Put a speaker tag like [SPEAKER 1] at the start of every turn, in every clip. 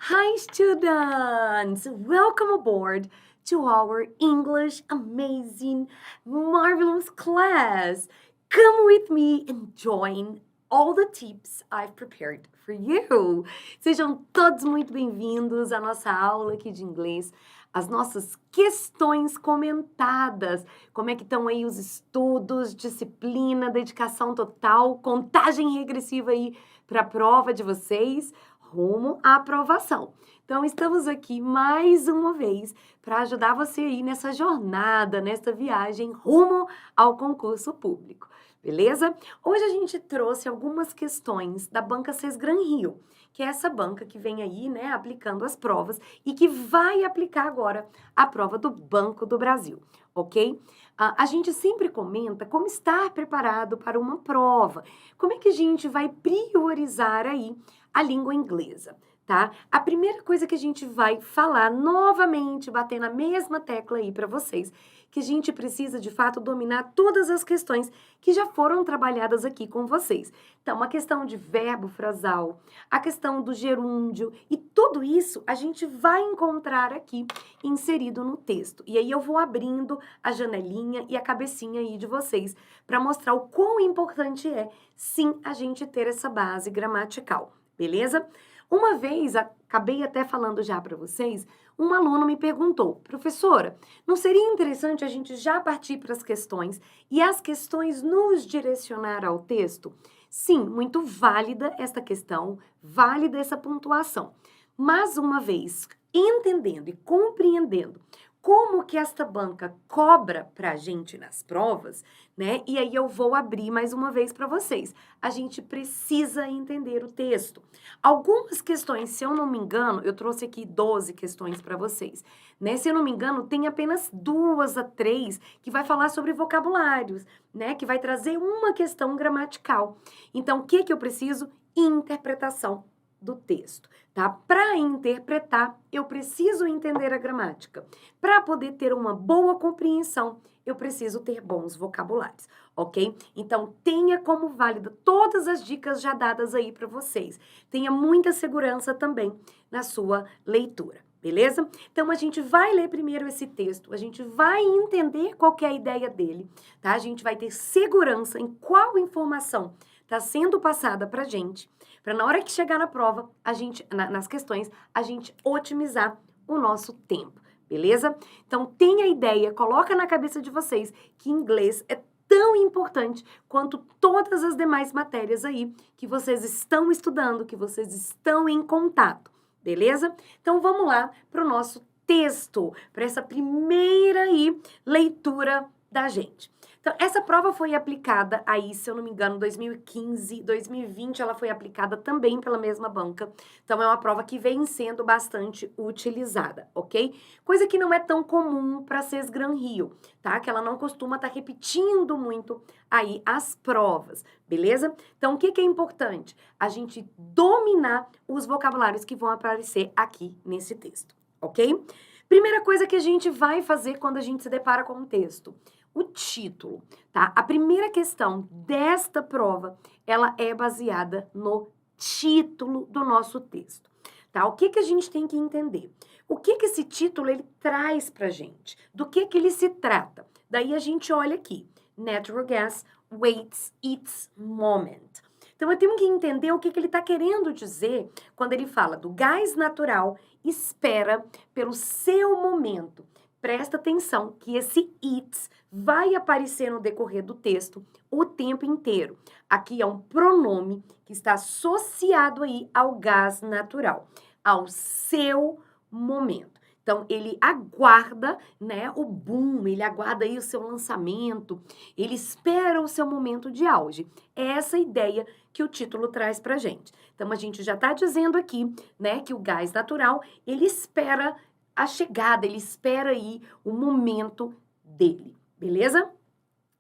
[SPEAKER 1] Hi, students! Welcome aboard to our English amazing, marvelous class. Come with me and join all the tips I've prepared for you. Sejam todos muito bem-vindos à nossa aula aqui de inglês, as nossas questões comentadas. Como é que estão aí os estudos, disciplina, dedicação total, contagem regressiva aí para a prova de vocês? Rumo à aprovação. Então, estamos aqui mais uma vez para ajudar você aí nessa jornada, nessa viagem rumo ao concurso público, beleza? Hoje a gente trouxe algumas questões da banca Sesgran Rio, que é essa banca que vem aí, né, aplicando as provas e que vai aplicar agora a prova do Banco do Brasil, ok? A gente sempre comenta como estar preparado para uma prova, como é que a gente vai priorizar aí a língua inglesa, tá? A primeira coisa que a gente vai falar novamente, bater na mesma tecla aí para vocês, que a gente precisa de fato dominar todas as questões que já foram trabalhadas aqui com vocês. Então, a questão de verbo frasal, a questão do gerúndio e tudo isso a gente vai encontrar aqui inserido no texto. E aí eu vou abrindo a janelinha e a cabecinha aí de vocês para mostrar o quão importante é, sim, a gente ter essa base gramatical. Beleza? Uma vez, acabei até falando já para vocês, um aluno me perguntou, professora, não seria interessante a gente já partir para as questões e as questões nos direcionar ao texto? Sim, muito válida esta questão, válida essa pontuação. Mas uma vez entendendo e compreendendo como que esta banca cobra para a gente nas provas, né? E aí eu vou abrir mais uma vez para vocês. A gente precisa entender o texto. Algumas questões, se eu não me engano, eu trouxe aqui 12 questões para vocês, né? Se eu não me engano, tem apenas 2 a 3 que vai falar sobre vocabulários, né? Que vai trazer uma questão gramatical. Então, o que que eu preciso? Interpretação do texto, tá? Para interpretar, eu preciso entender a gramática. Para poder ter uma boa compreensão, eu preciso ter bons vocabulários, ok? Então, tenha como válida todas as dicas já dadas aí para vocês. Tenha muita segurança também na sua leitura, beleza? Então, a gente vai ler primeiro esse texto, a gente vai entender qual que é a ideia dele, tá? A gente vai ter segurança em qual informação está sendo passada para gente, para na hora que chegar na prova, a gente, nas questões, a gente otimizar o nosso tempo, beleza? Então, tenha ideia, coloca na cabeça de vocês que inglês é tão importante quanto todas as demais matérias aí que vocês estão estudando, que vocês estão em contato, beleza? Então, vamos lá para o nosso texto, para essa primeira aí leitura da gente. Então, essa prova foi aplicada aí, se eu não me engano, 2015, 2020 ela foi aplicada também pela mesma banca. Então, é uma prova que vem sendo bastante utilizada, ok? Coisa que não é tão comum para Sesgran Rio, tá? Que ela não costuma estar repetindo muito aí as provas, beleza? Então, o que que é importante? A gente dominar os vocabulários que vão aparecer aqui nesse texto, ok? Primeira coisa que a gente vai fazer quando a gente se depara com um texto, o título, tá? A primeira questão desta prova, ela é baseada no título do nosso texto, tá? O que que a gente tem que entender? O que que esse título ele traz pra gente? Do que ele se trata? Daí a gente olha aqui, natural gas waits its moment. Então eu tenho que entender o que que ele está querendo dizer quando ele fala do gás natural espera pelo seu momento. Presta atenção que esse it vai aparecer no decorrer do texto o tempo inteiro. Aqui é um pronome que está associado aí ao gás natural, ao seu momento. Então, ele aguarda, né, o boom, ele aguarda aí o seu lançamento, ele espera o seu momento de auge. É essa ideia que o título traz pra gente. Então, a gente já está dizendo aqui, né, que o gás natural, ele espera a chegada, ele espera aí o momento dele, beleza?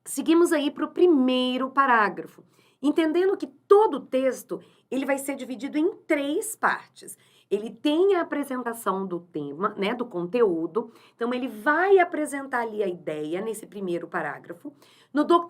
[SPEAKER 1] Seguimos aí para o primeiro parágrafo, entendendo que todo o texto ele vai ser dividido em 3 partes. Ele tem a apresentação do tema, né, do conteúdo. Então, ele vai apresentar ali a ideia nesse primeiro parágrafo.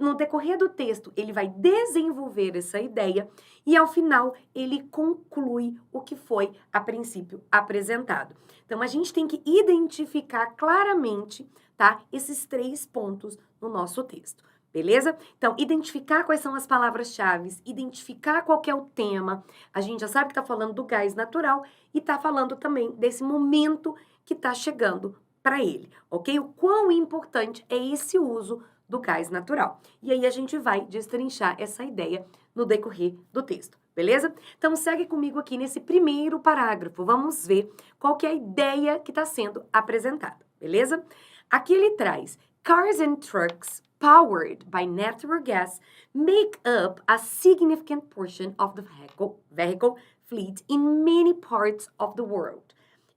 [SPEAKER 1] No decorrer do texto, ele vai desenvolver essa ideia e, ao final, ele conclui o que foi, a princípio, apresentado. Então, a gente tem que identificar claramente, tá, esses 3 pontos no nosso texto. Beleza? Então, identificar quais são as palavras-chave, identificar qual que é o tema. A gente já sabe que está falando do gás natural e está falando também desse momento que está chegando para ele, ok? O quão importante é esse uso do gás natural. E aí a gente vai destrinchar essa ideia no decorrer do texto, beleza? Então, segue comigo aqui nesse primeiro parágrafo. Vamos ver qual que é a ideia que está sendo apresentada, beleza? Aqui ele traz: cars and trucks powered by natural gas make up a significant portion of the vehicle fleet in many parts of the world.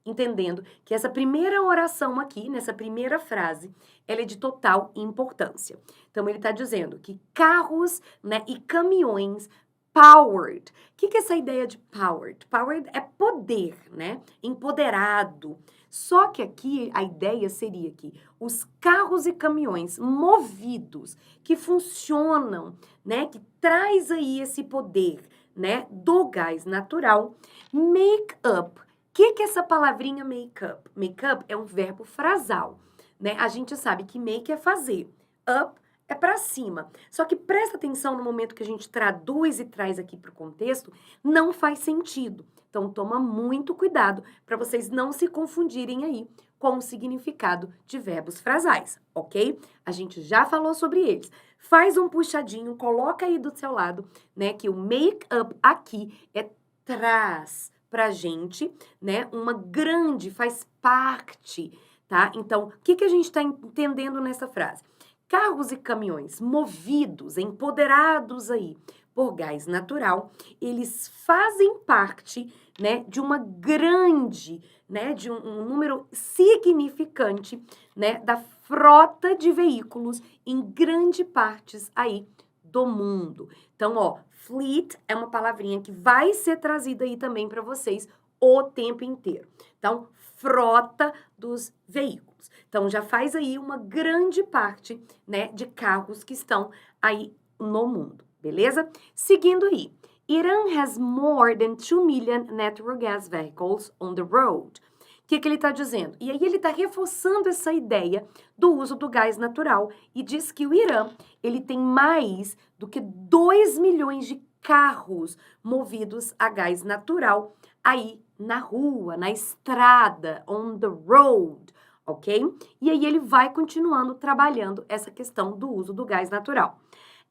[SPEAKER 1] Entendendo que essa primeira oração aqui, nessa primeira frase, ela é de total importância. Então, ele está dizendo que carros, né, e caminhões powered. O que é essa ideia de powered? Powered é poder, né? Empoderado. Só que aqui a ideia seria que os carros e caminhões movidos, que funcionam, né, que traz aí esse poder, né, do gás natural, make up. O que é essa palavrinha make up? Make up é um verbo frasal, né? A gente sabe que make é fazer, up é para cima. Só que presta atenção no momento que a gente traduz e traz aqui para o contexto, não faz sentido. Então, toma muito cuidado para vocês não se confundirem aí com o significado de verbos frasais, ok? A gente já falou sobre eles. Faz um puxadinho, coloca aí do seu lado, né? Que o make up aqui é traz pra gente, né? Uma grande, faz parte, tá? Então, o que a gente está entendendo nessa frase? Carros e caminhões movidos, empoderados aí por gás natural, eles fazem parte, né, de uma grande, né, de um número significante, né, da frota de veículos em grande partes aí do mundo. Então, ó, fleet é uma palavrinha que vai ser trazida aí também para vocês o tempo inteiro. Então, frota dos veículos. Então, já faz aí uma grande parte, né, de carros que estão aí no mundo, beleza? Seguindo aí, Iran has more than 2 million natural gas vehicles on the road. O que ele está dizendo? E aí ele está reforçando essa ideia do uso do gás natural e diz que o Irã, ele tem mais do que 2 milhões de carros movidos a gás natural aí na rua, na estrada, on the road, ok? E aí ele vai continuando trabalhando essa questão do uso do gás natural.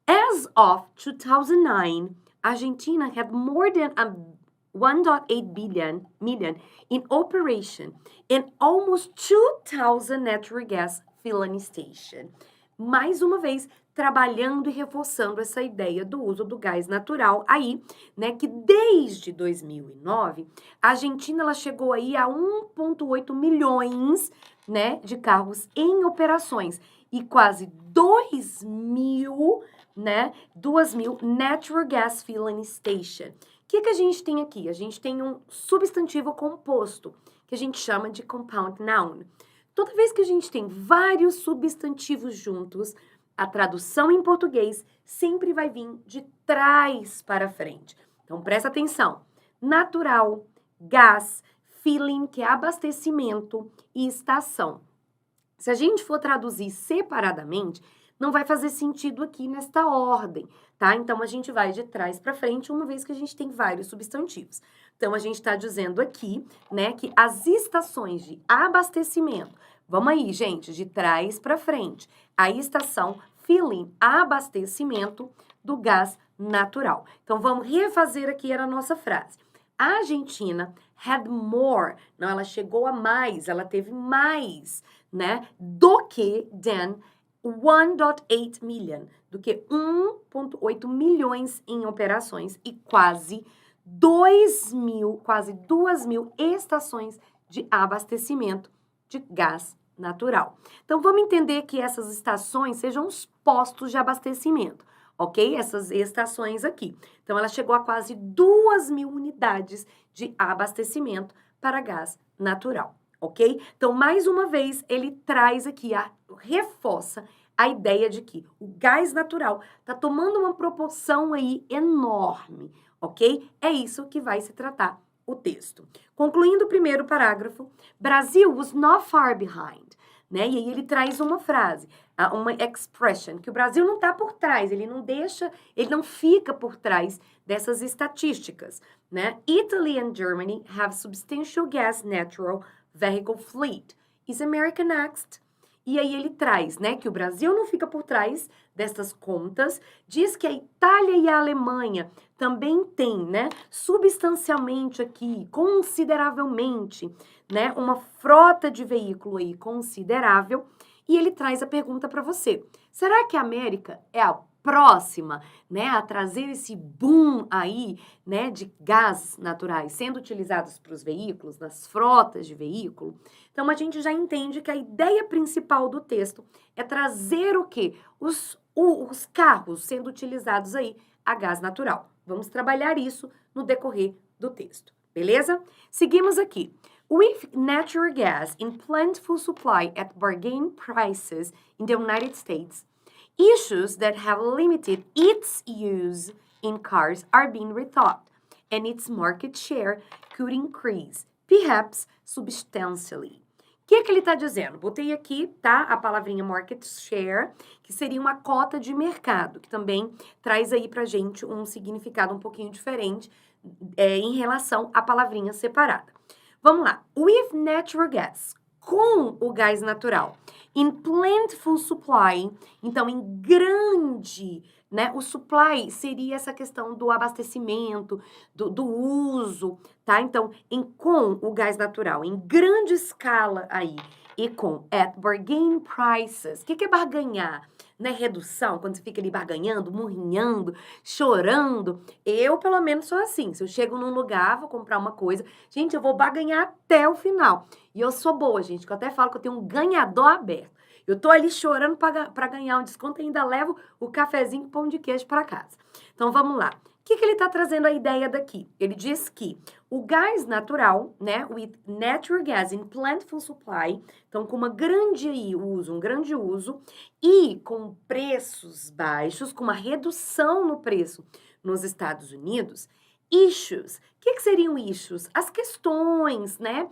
[SPEAKER 1] As of 2009, Argentina had more than 1.8 million in operation and almost 2,000 natural gas filling stations. Mais uma vez, trabalhando e reforçando essa ideia do uso do gás natural aí, né, que desde 2009, a Argentina ela chegou aí a 1,8 milhões, né, de carros em operações e quase 2 mil natural gas filling station. O que a gente tem aqui? A gente tem um substantivo composto, que a gente chama de compound noun. Toda vez que a gente tem vários substantivos juntos, a tradução em português sempre vai vir de trás para frente. Então, presta atenção. Natural, gás, filling, que é abastecimento, e estação. Se a gente for traduzir separadamente, não vai fazer sentido aqui nesta ordem, tá? Então, a gente vai de trás para frente, uma vez que a gente tem vários substantivos. Então, a gente está dizendo aqui, né, que as estações de abastecimento, vamos aí, gente, de trás para frente, a estação filling, abastecimento do gás natural. Então, vamos refazer aqui a nossa frase. A Argentina had more, não, ela chegou a mais, ela teve mais, né, do que than 1.8 million, do que 1,8 milhões em operações e quase 2 mil estações de abastecimento de gás natural. Então, vamos entender que essas estações sejam os postos de abastecimento, ok? Essas estações aqui. Então, ela chegou a quase 2 mil unidades de abastecimento para gás natural, ok? Então, mais uma vez, ele traz aqui, reforça a ideia de que o gás natural está tomando uma proporção aí enorme, ok? É isso que vai se tratar o texto. Concluindo o primeiro parágrafo, Brasil was not far behind, né? E aí ele traz uma frase, uma expression, que o Brasil não está por trás, ele não fica por trás dessas estatísticas, né? Italy and Germany have substantial gas natural vehicle fleet. Is America next? E aí ele traz, né, que o Brasil não fica por trás dessas contas, diz que a Itália e a Alemanha também têm, né, substancialmente aqui, consideravelmente, né, uma frota de veículo aí considerável, e ele traz a pergunta para você: será que a América é a próxima, né, a trazer esse boom aí, né, de gases naturais sendo utilizados para os veículos, nas frotas de veículo? Então, a gente já entende que a ideia principal do texto é trazer o quê? Os carros sendo utilizados aí a gás natural. Vamos trabalhar isso no decorrer do texto, beleza? Seguimos aqui. With natural gas in plentiful supply at bargain prices in the United States, issues that have limited its use in cars are being rethought, and its market share could increase, perhaps substantially. O que ele está dizendo? Botei aqui, tá, a palavrinha market share, que seria uma cota de mercado, que também traz aí pra gente um significado um pouquinho diferente em relação à palavrinha separada. Vamos lá. With natural gas, com o gás natural, in plentiful supply, então em grande, né? O supply seria essa questão do abastecimento, do uso, tá? Então, com o gás natural, em grande escala aí, e com at bargain prices. O que é barganhar? Né? Redução, quando você fica ali barganhando, murrinhando, chorando. Eu, pelo menos, sou assim. Se eu chego num lugar, vou comprar uma coisa, gente, eu vou barganhar até o final. E eu sou boa, gente, que eu até falo que eu tenho um ganhador aberto. Eu tô ali chorando para ganhar um desconto e ainda levo o cafezinho com pão de queijo para casa. Então, vamos lá. O que ele está trazendo a ideia daqui? Ele diz que o gás natural, né, with natural gas in plentiful supply, então com um grande uso, e com preços baixos, com uma redução no preço nos Estados Unidos, issues. O que seriam issues? As questões, né?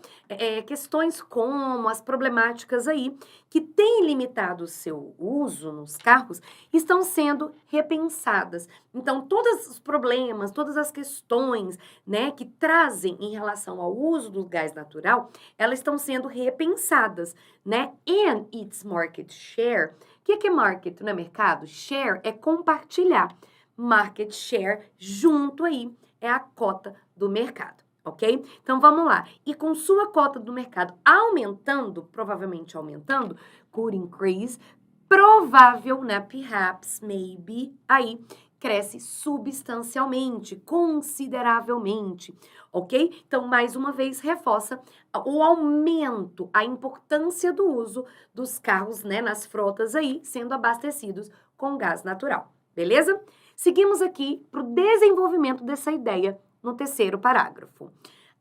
[SPEAKER 1] Questões como as problemáticas aí que têm limitado o seu uso nos carros estão sendo repensadas. Então, todos os problemas, todas as questões, né, que trazem em relação ao uso do gás natural, elas estão sendo repensadas, né? And its market share. O que é market, não é mercado? Share é compartilhar. Market share junto aí é a cota do mercado, ok? Então, vamos lá. E com sua cota do mercado aumentando, provavelmente aumentando, could increase, provável, né? Perhaps, maybe, aí cresce substancialmente, consideravelmente, ok? Então, mais uma vez, reforça o aumento, a importância do uso dos carros, né, nas frotas aí, sendo abastecidos com gás natural, beleza? Seguimos aqui para o desenvolvimento dessa ideia no terceiro parágrafo.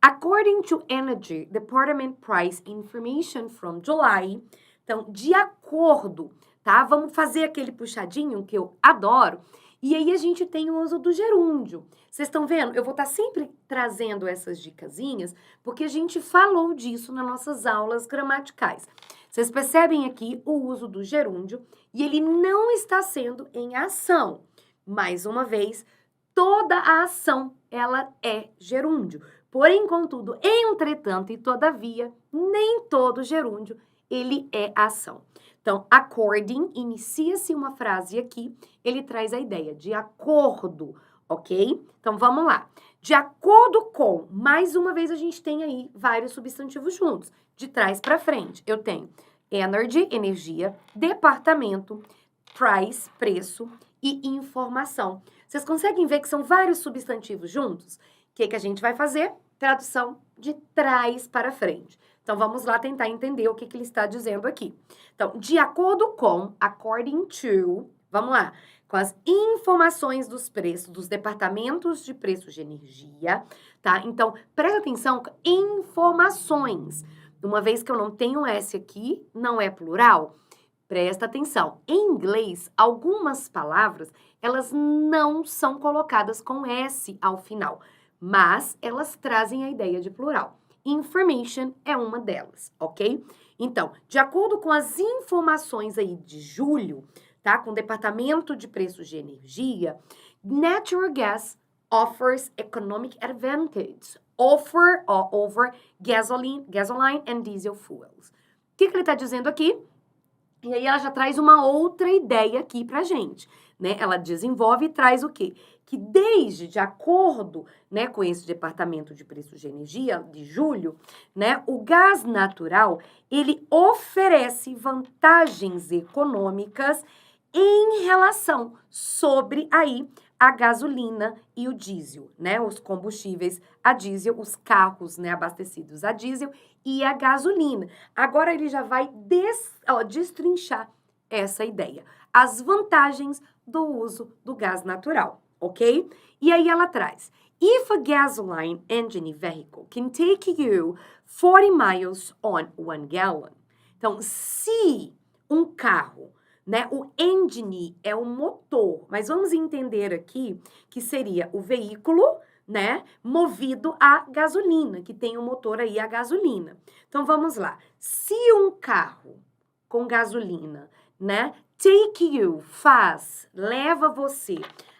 [SPEAKER 1] According to Energy Department Price Information from July, então, de acordo, tá? Vamos fazer aquele puxadinho que eu adoro. E aí a gente tem o uso do gerúndio. Vocês estão vendo? Eu vou estar sempre trazendo essas dicasinhas, porque a gente falou disso nas nossas aulas gramaticais. Vocês percebem aqui o uso do gerúndio e ele não está sendo em ação. Mais uma vez, toda a ação, ela é gerúndio. Porém, contudo, entretanto e todavia, nem todo gerúndio, ele é ação. Então, according, inicia-se uma frase aqui, ele traz a ideia de acordo, ok? Então, vamos lá. De acordo com, mais uma vez a gente tem aí vários substantivos juntos, de trás para frente. Eu tenho energy, energia, departamento, price, preço, e informação. Vocês conseguem ver que são vários substantivos juntos? O que a gente vai fazer? Tradução de trás para frente. Então, vamos lá tentar entender o que ele está dizendo aqui. Então, de acordo com, according to, vamos lá, com as informações dos preços, dos departamentos de preços de energia, tá? Então, presta atenção, informações. Uma vez que eu não tenho S aqui, não é plural, Presta atenção. Em inglês, algumas palavras, elas não são colocadas com S ao final, mas elas trazem a ideia de plural. Information é uma delas, ok? Então, de acordo com as informações aí de julho, tá? Com o Departamento de Preços de Energia, natural gas offers economic advantage over gasoline and diesel fuels. O que ele está dizendo aqui? E aí ela já traz uma outra ideia aqui pra gente, né? Ela desenvolve e traz o quê? Que desde, de acordo, né, com esse Departamento de Preços de Energia, de julho, né, o gás natural, ele oferece vantagens econômicas em relação sobre aí a gasolina e o diesel, né? Os combustíveis a diesel, os carros, né, abastecidos a diesel e a gasolina. Agora ele já vai destrinchar essa ideia. As vantagens do uso do gás natural, ok? E aí ela traz: If a gasoline engine vehicle can take you 40 miles on 1 gallon. Então, se um carro, né, o engine é o motor, mas vamos entender aqui que seria o veículo, né, movido a gasolina, que tem o motor aí a gasolina. Então vamos lá. Se um carro com gasolina, né, leva você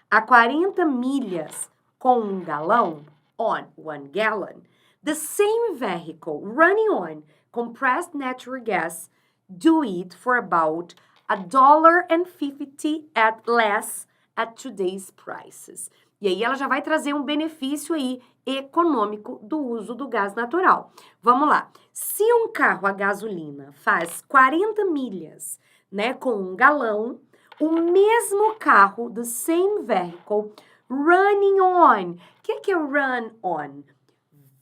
[SPEAKER 1] a 40 milhas com 1 galão, on 1 gallon, the same vehicle running on compressed natural gas do it for about $1.50 at less at today's prices. E aí ela já vai trazer um benefício aí econômico do uso do gás natural. Vamos lá. Se um carro a gasolina faz 40 milhas, né, com 1 galão, o mesmo carro, the same vehicle, running on. O que é run on?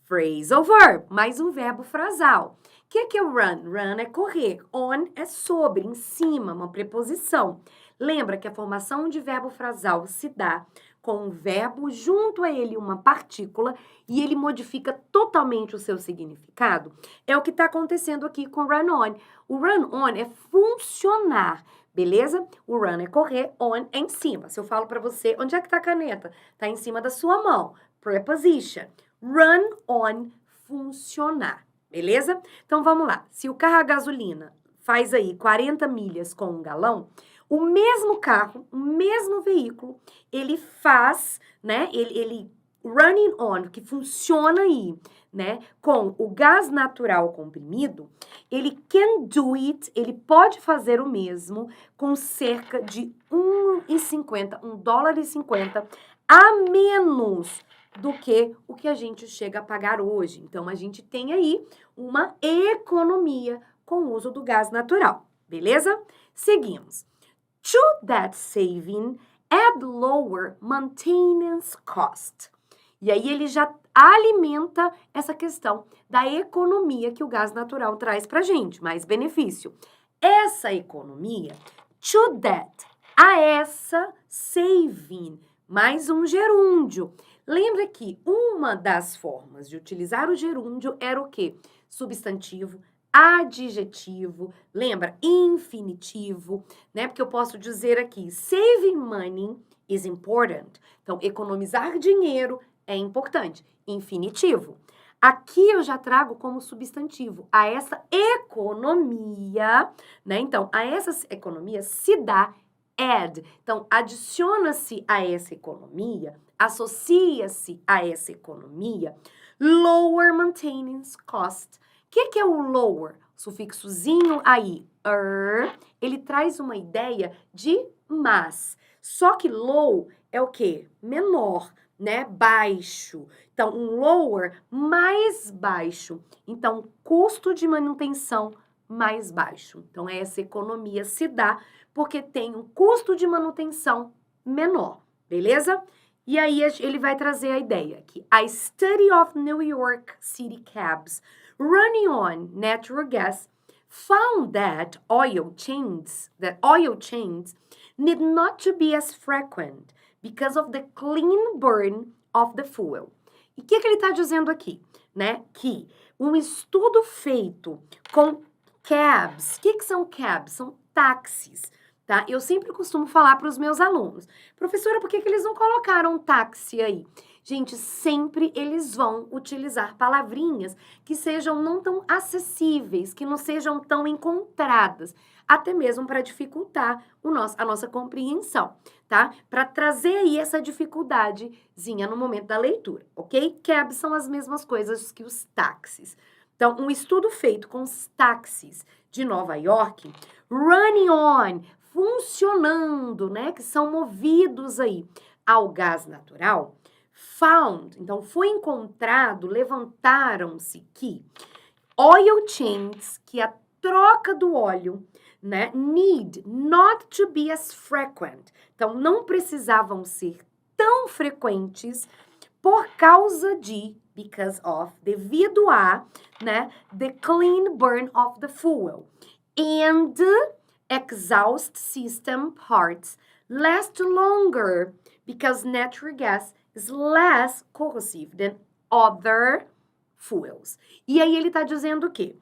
[SPEAKER 1] Phrasal verb, mais um verbo frasal. O que é run? Run é correr. On é sobre, em cima, uma preposição. Lembra que a formação de verbo frasal se dá com um verbo junto a ele uma partícula e ele modifica totalmente o seu significado? É o que está acontecendo aqui com run on. O run on é funcionar, beleza? O run é correr, on é em cima. Se eu falo para você, onde é que está a caneta? Está em cima da sua mão. Preposition. Run on, funcionar, beleza? Então, vamos lá. Se o carro a gasolina faz aí 40 milhas com 1 galão, o mesmo carro, o mesmo veículo, ele faz, né, ele running on, que funciona aí, né, com o gás natural comprimido, ele can do it, ele pode fazer o mesmo com cerca de $1,50 a menos do que o que a gente chega a pagar hoje. Então, a gente tem aí uma economia com o uso do gás natural, beleza? Seguimos. To that saving, add lower maintenance cost. E aí ele já alimenta essa questão da economia que o gás natural traz pra gente, mais benefício. Essa economia, to that, a essa saving, mais um gerúndio. Lembra que uma das formas de utilizar o gerúndio era o quê? Substantivo, adjetivo, lembra? Infinitivo, né? Porque eu posso dizer aqui, saving money is important. Então, economizar dinheiro é importante. Infinitivo. Aqui eu já trago como substantivo a essa economia, né? Então, a essa economia se dá add. Então, adiciona-se a essa economia, associa-se a essa economia, lower maintenance cost. O que é o lower? O sufixozinho aí, ele traz uma ideia de mais. Só que low é o quê? Menor, né? Baixo. Então, um lower mais baixo. Então, custo de manutenção mais baixo. Então, essa economia se dá porque tem um custo de manutenção menor, beleza? E aí ele vai trazer a ideia que a study of New York City cabs running on natural gas found that oil changes need not to be as frequent because of the clean burn of the fuel. E o que ele está dizendo aqui, né? Que um estudo feito com cabs, o que são cabs? São táxis, tá? Eu sempre costumo falar para os meus alunos, professora, por que que eles não colocaram táxi aí? Gente, sempre eles vão utilizar palavrinhas que sejam não tão acessíveis, que não sejam tão encontradas, até mesmo para dificultar a nossa compreensão, tá? Para trazer aí essa dificuldadezinha no momento da leitura, ok? Cabs são as mesmas coisas que os táxis. Então, um estudo feito com os táxis de Nova York, running on, funcionando, né, que são movidos aí ao gás natural, found, então foi encontrado, levantaram-se que oil changes, que a troca do óleo, né, need not to be as frequent. Então, não precisavam ser tão frequentes por causa de, because of, devido a, né, the clean burn of the fuel. And exhaust system parts last longer because natural gas is less corrosive than other fuels. E aí ele está dizendo o quê?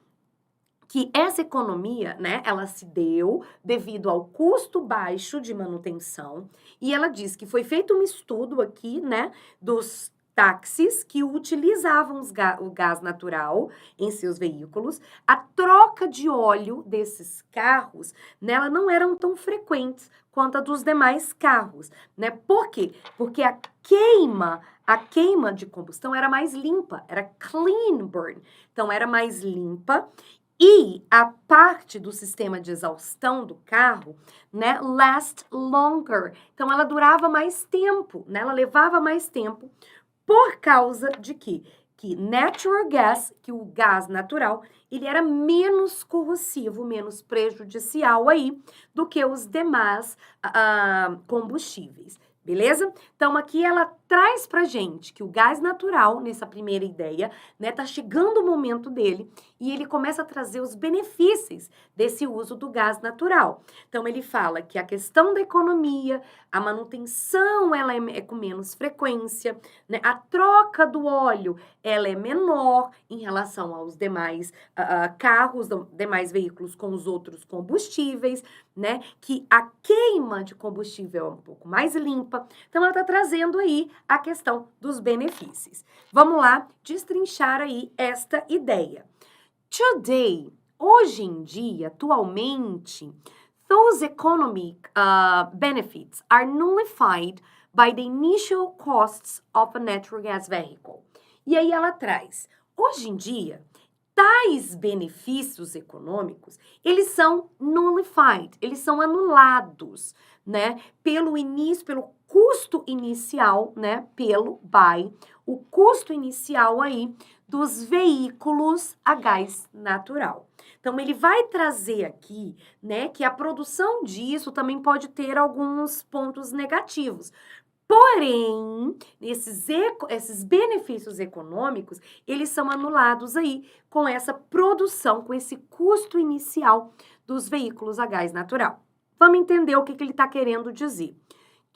[SPEAKER 1] Que essa economia, né, ela se deu devido ao custo baixo de manutenção, e ela diz que foi feito um estudo aqui, né, dos táxis que utilizavam o gás natural em seus veículos, a troca de óleo desses carros, nela não eram tão frequentes quanto a dos demais carros, né? Por quê? Porque a queima de combustão era mais limpa, era clean burn, então era mais limpa. E a parte do sistema de exaustão do carro, né, last longer. Então, ela durava mais tempo, né? Ela levava mais tempo por causa de quê? Que natural gas, que o gás natural, ele era menos corrosivo, menos prejudicial aí do que os demais combustíveis. Beleza? Então, aqui ela traz pra gente que o gás natural, nessa primeira ideia, né, tá chegando o momento dele e ele começa a trazer os benefícios desse uso do gás natural. Então, ele fala que a questão da economia, a manutenção, ela é com menos frequência, né, a troca do óleo, ela é menor em relação aos demais carros, demais veículos com os outros combustíveis, né, que a queima de combustível é um pouco mais limpa. Então, ela está trazendo aí a questão dos benefícios. Vamos lá destrinchar aí esta ideia. Today, hoje em dia, atualmente, those economic benefits are nullified by the initial costs of a natural gas vehicle. E aí ela traz, hoje em dia, tais benefícios econômicos, eles são nullified, eles são anulados, né, pelo custo inicial, né, o custo inicial aí dos veículos a gás natural. Então, ele vai trazer aqui, né, que a produção disso também pode ter alguns pontos negativos. Porém, esses benefícios econômicos, eles são anulados aí com essa produção, com esse custo inicial dos veículos a gás natural. Vamos entender o que ele está querendo dizer.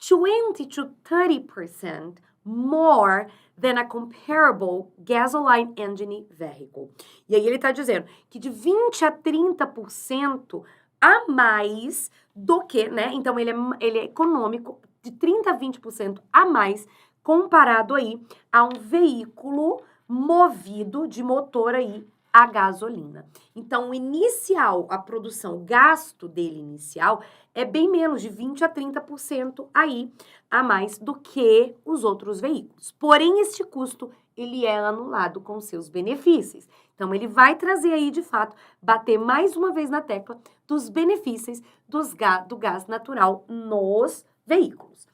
[SPEAKER 1] 20 to 30% more than a comparable gasoline engine vehicle. E aí ele está dizendo que de 20 a 30% a mais do que, né? Então, ele é econômico de 30 a 20% a mais comparado aí a um veículo movido de motor aí a gasolina. Então, o inicial, a produção, o gasto dele inicial é bem menos de 20 a 30% aí a mais do que os outros veículos. Porém, este custo, ele é anulado com seus benefícios. Então, ele vai trazer aí, de fato, bater mais uma vez na tecla dos benefícios do gás natural nos veículos.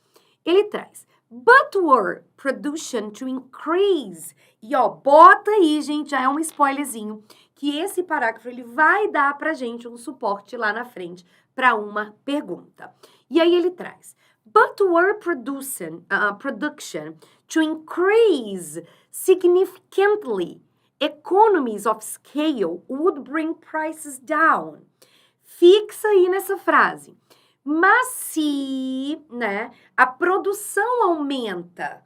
[SPEAKER 1] Ele traz, but were production to increase. E ó, bota aí, gente, já é um spoilerzinho, que esse parágrafo ele vai dar pra gente um suporte lá na frente para uma pergunta. E aí ele traz, but were production to increase significantly. Economies of scale would bring prices down. Fixa aí nessa frase. Mas se, né, a produção aumenta,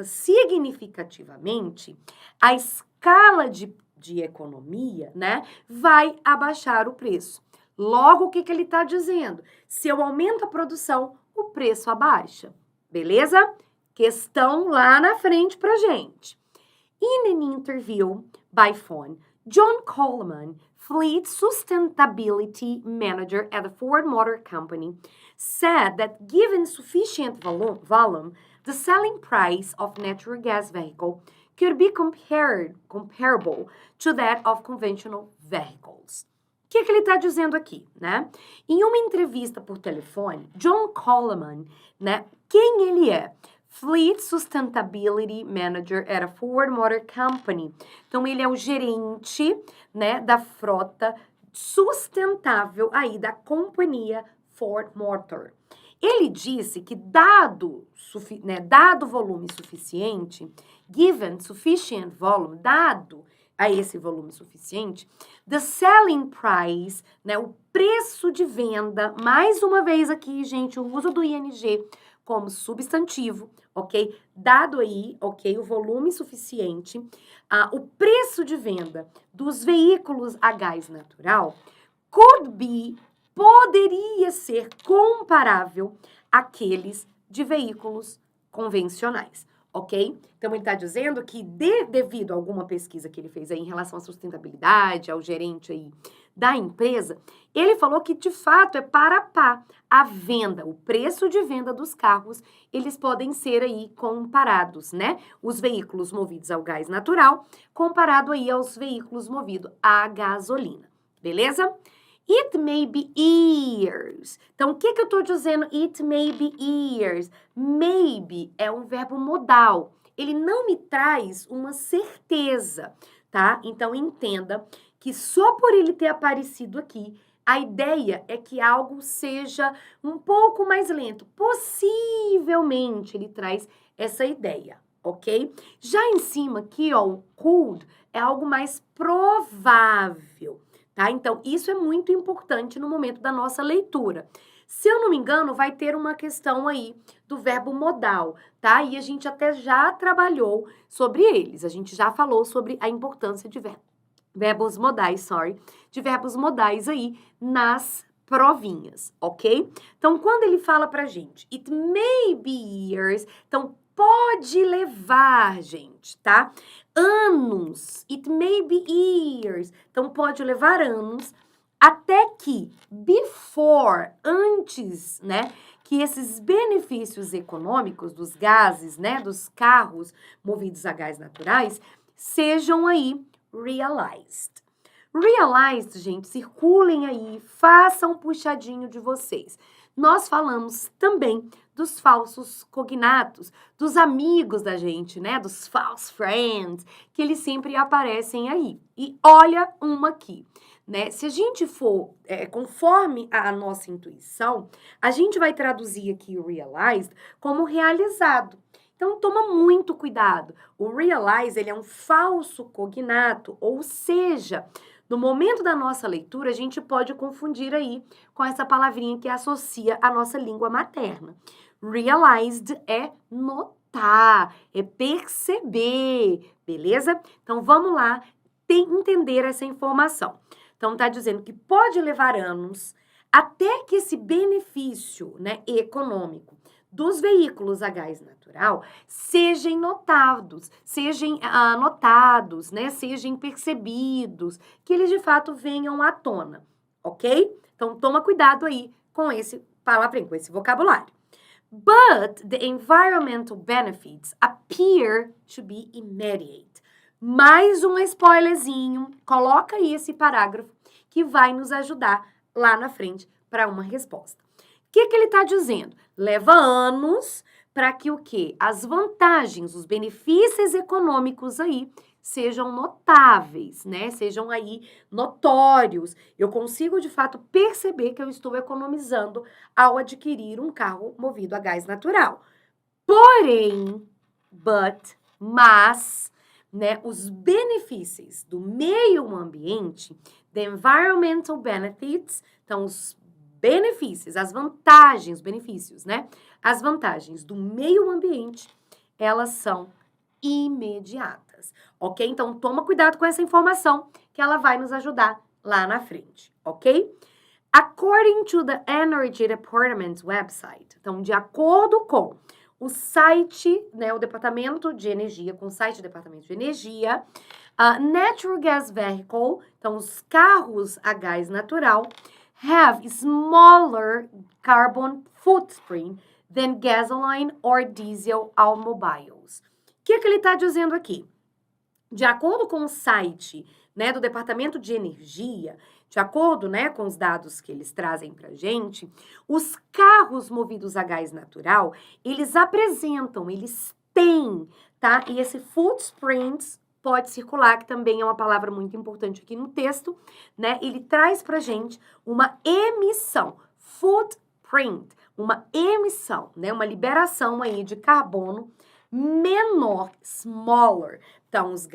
[SPEAKER 1] significativamente, a escala de de economia, né, vai abaixar o preço. Logo, o que ele está dizendo? Se eu aumento a produção, o preço abaixa. Beleza? Questão lá na frente pra gente. In an interview by phone, John Coleman, Fleet Sustainability Manager at the Ford Motor Company, said that given sufficient volume, the selling price of natural gas vehicle could be comparable to that of conventional vehicles. O que ele está dizendo aqui, né? Em uma entrevista por telefone, John Coleman, né? Quem ele é? Fleet Sustainability Manager at a Ford Motor Company. Então, ele é o gerente, né, da frota sustentável aí da companhia Ford Motor. Ele disse que dado volume suficiente, given sufficient volume, dado a esse volume suficiente, the selling price, né, o preço de venda, mais uma vez aqui, gente, o uso do ing como substantivo, ok? Dado aí, ok, o volume suficiente, o preço de venda dos veículos a gás natural poderia ser comparável àqueles de veículos convencionais, ok? Então, ele está dizendo que devido a alguma pesquisa que ele fez aí em relação à sustentabilidade, ao gerente aí da empresa, ele falou que, de fato, é para a pá. A venda, o preço de venda dos carros, eles podem ser aí comparados, né? Os veículos movidos ao gás natural, comparado aí aos veículos movidos a gasolina, beleza? It may be years. Então, o que eu tô dizendo? It may be years. Maybe é um verbo modal. Ele não me traz uma certeza, tá? Então, entenda que só por ele ter aparecido aqui, a ideia é que algo seja um pouco mais lento. Possivelmente ele traz essa ideia, ok? Já em cima aqui, ó, o could é algo mais provável, tá? Então, isso é muito importante no momento da nossa leitura. Se eu não me engano, vai ter uma questão aí do verbo modal, tá? E a gente até já trabalhou sobre eles. A gente já falou sobre a importância de verbos modais aí nas provinhas, ok? Então, quando ele fala pra gente, it may be years, então pode levar, gente, tá? Anos, it may be years, então pode levar anos, até que antes, né, que esses benefícios econômicos dos gases, né, dos carros movidos a gás naturais, sejam aí realized. Realized, gente, circulem aí, façam um puxadinho de vocês. Nós falamos também dos falsos cognatos, dos amigos da gente, né? Dos false friends, que eles sempre aparecem aí. E olha uma aqui, né? Se a gente for conforme a nossa intuição, a gente vai traduzir aqui o realized como realizado. Então, toma muito cuidado. O realize, ele é um falso cognato, ou seja, no momento da nossa leitura, a gente pode confundir aí com essa palavrinha que associa a nossa língua materna. Realized é notar, é perceber, beleza? Então, vamos lá entender essa informação. Então, tá dizendo que pode levar anos até que esse benefício, né, econômico dos veículos a gás natural sejam notados, né, sejam percebidos, que eles de fato venham à tona, ok? Então, toma cuidado aí com esse palavrinho, com esse vocabulário. But the environmental benefits appear to be immediate. Mais um spoilerzinho, coloca aí esse parágrafo que vai nos ajudar lá na frente para uma resposta. O que ele está dizendo? Leva anos para que o quê? As vantagens, os benefícios econômicos aí sejam notáveis, né? Sejam aí notórios. Eu consigo, de fato, perceber que eu estou economizando ao adquirir um carro movido a gás natural. Porém, mas, né, os benefícios do meio ambiente, the environmental benefits, então os benefícios, as vantagens, benefícios, né? As vantagens do meio ambiente, elas são imediatas. percebidas, ok? Então, toma cuidado com essa informação que ela vai nos ajudar lá na frente, ok? According to the Energy Department's website, então, de acordo com o site, né, o Departamento de Energia, com o site do Departamento de Energia, natural gas vehicle, então, os carros a gás natural, have smaller carbon footprint than gasoline or diesel automobiles. O que ele está dizendo aqui? De acordo com o site, né, do Departamento de Energia, de acordo, né, com os dados que eles trazem para gente, os carros movidos a gás natural, eles apresentam, eles têm, tá? E esse footprint pode circular, que também é uma palavra muito importante aqui no texto, né? Ele traz pra gente uma emissão, footprint, uma emissão, né? Uma liberação aí de carbono menor, smaller. Então, os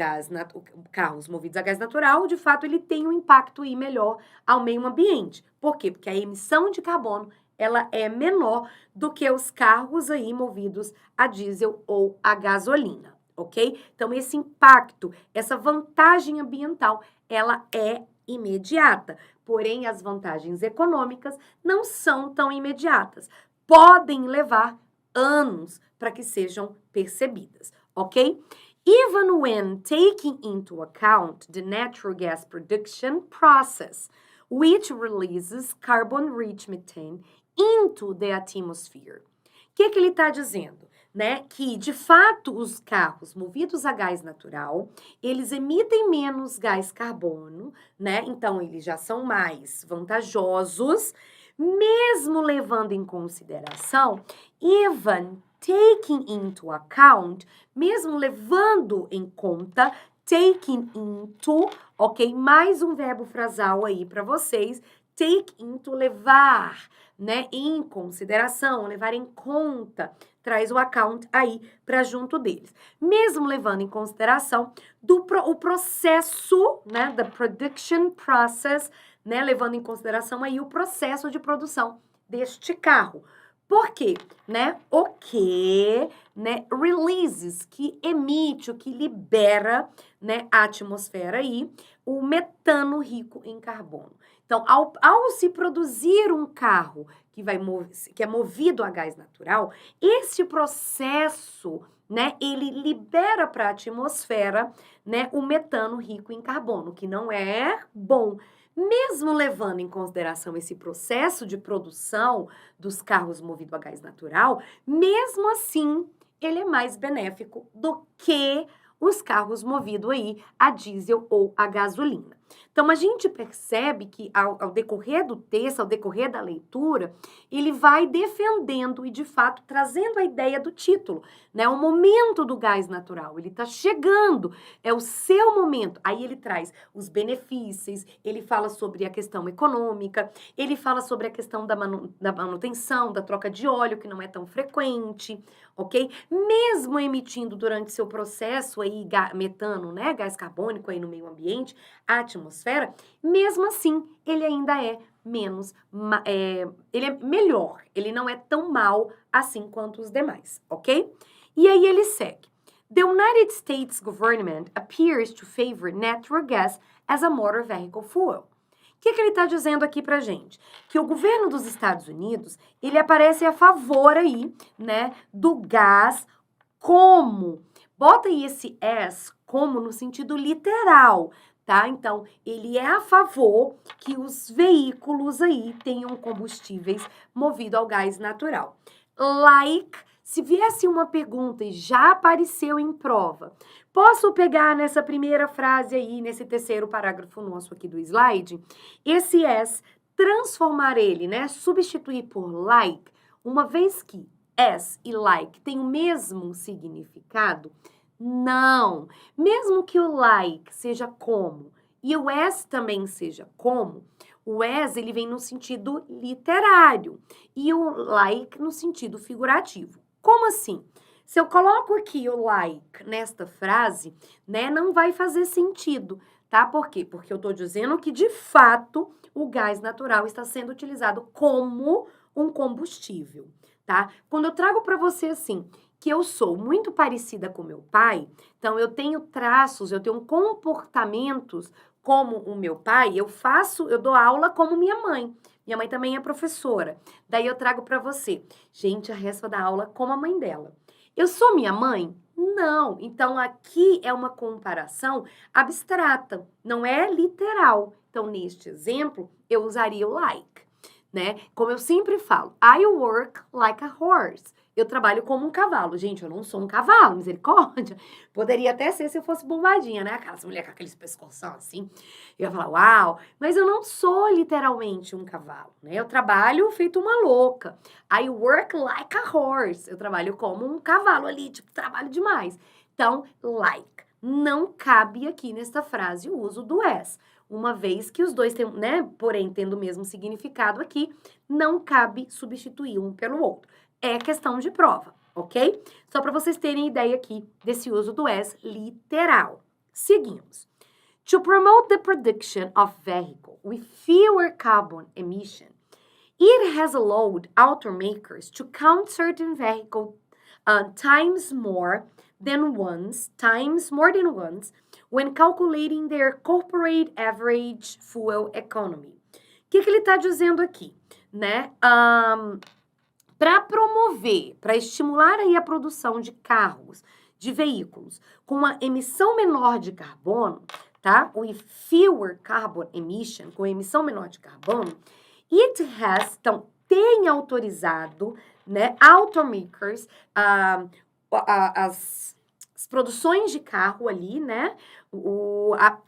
[SPEAKER 1] carros movidos a gás natural, de fato, ele tem um impacto aí melhor ao meio ambiente. Por quê? Porque a emissão de carbono, ela é menor do que os carros aí movidos a diesel ou a gasolina, ok? Então, esse impacto, essa vantagem ambiental, ela é imediata. Porém, as vantagens econômicas não são tão imediatas. Podem levar anos para que sejam percebidas, ok? Even when taking into account the natural gas production process, which releases carbon-rich methane into the atmosphere. O que ele está dizendo? Né? Que, de fato, os carros movidos a gás natural, eles emitem menos gás carbono, né? Então, eles já são mais vantajosos, mesmo levando em consideração, even taking into account, mesmo levando em conta, taking into, ok? Mais um verbo frasal aí para vocês, take into, levar, né? Em consideração, levar em conta, traz o account aí para junto deles. Mesmo levando em consideração o processo, né? The production process, né? Levando em consideração aí o processo de produção deste carro. Por quê? Né? O que, né? Releases, que emite, o que libera, né? A atmosfera aí, o metano rico em carbono. Então, ao se produzir um carro que é movido a gás natural, esse processo, né? Ele libera para a atmosfera, né? O metano rico em carbono, que não é bom. Mesmo levando em consideração esse processo de produção dos carros movidos a gás natural, mesmo assim, ele é mais benéfico do que os carros movidos aí a diesel ou a gasolina. Então, a gente percebe que ao decorrer do texto, ao decorrer da leitura, ele vai defendendo e, de fato, trazendo a ideia do título, né? O momento do gás natural, ele está chegando, é o seu momento. Aí ele traz os benefícios, ele fala sobre a questão econômica, ele fala sobre a questão da manutenção, da troca de óleo, que não é tão frequente, ok? Mesmo emitindo durante seu processo aí metano, né? Gás carbônico aí no meio ambiente, a atmosfera, mesmo assim, ele ainda é menos, ele é melhor, ele não é tão mal assim quanto os demais, ok? E aí ele segue. The United States government appears to favor natural gas as a motor vehicle fuel. O que ele está dizendo aqui pra gente? Que o governo dos Estados Unidos, ele aparece a favor aí, né, do gás como, bota aí esse as como no sentido literal, tá? Então, ele é a favor que os veículos aí tenham combustíveis movidos ao gás natural. Like, se viesse uma pergunta e já apareceu em prova, posso pegar nessa primeira frase aí, nesse terceiro parágrafo nosso aqui do slide, esse as, transformar ele, né? Substituir por like, uma vez que as e like têm o mesmo significado? Não. Mesmo que o like seja como e o as também seja como, o as ele vem no sentido literário e o like no sentido figurativo. Como assim? Se eu coloco aqui o like nesta frase, né, não vai fazer sentido, tá? Por quê? Porque eu tô dizendo que, de fato, o gás natural está sendo utilizado como um combustível, tá? Quando eu trago para você assim, que eu sou muito parecida com meu pai, então eu tenho traços, eu tenho comportamentos como o meu pai, eu dou aula como minha mãe. Minha mãe também é professora. Daí eu trago para você. Gente, a Respa dá aula como a mãe dela. Eu sou minha mãe? Não. Então aqui é uma comparação abstrata, não é literal. Então neste exemplo, eu usaria o like, né? Como eu sempre falo, I work like a horse. Eu trabalho como um cavalo. Gente, eu não sou um cavalo, misericórdia. Poderia até ser se eu fosse bombadinha, né? Aquelas mulheres com aqueles pescoção assim. Eu ia falar, uau. Mas eu não sou literalmente um cavalo, né? Eu trabalho feito uma louca. I work like a horse. Eu trabalho como um cavalo ali, tipo, trabalho demais. Então, like. Não cabe aqui nesta frase o uso do as. Uma vez que os dois têm, né? Porém, tendo o mesmo significado aqui, não cabe substituir um pelo outro. É questão de prova, ok? Só para vocês terem ideia aqui desse uso do as literal. Seguimos. To promote the production of vehicle with fewer carbon emission, it has allowed automakers to count certain vehicle times more than once when calculating their corporate average fuel economy. O que ele está dizendo aqui, né? Para promover, para estimular aí a produção de carros, de veículos com uma emissão menor de carbono, tá? O fewer carbon emission, com emissão menor de carbono, it has, então, tem autorizado, né, automakers, as produções de carro ali, né,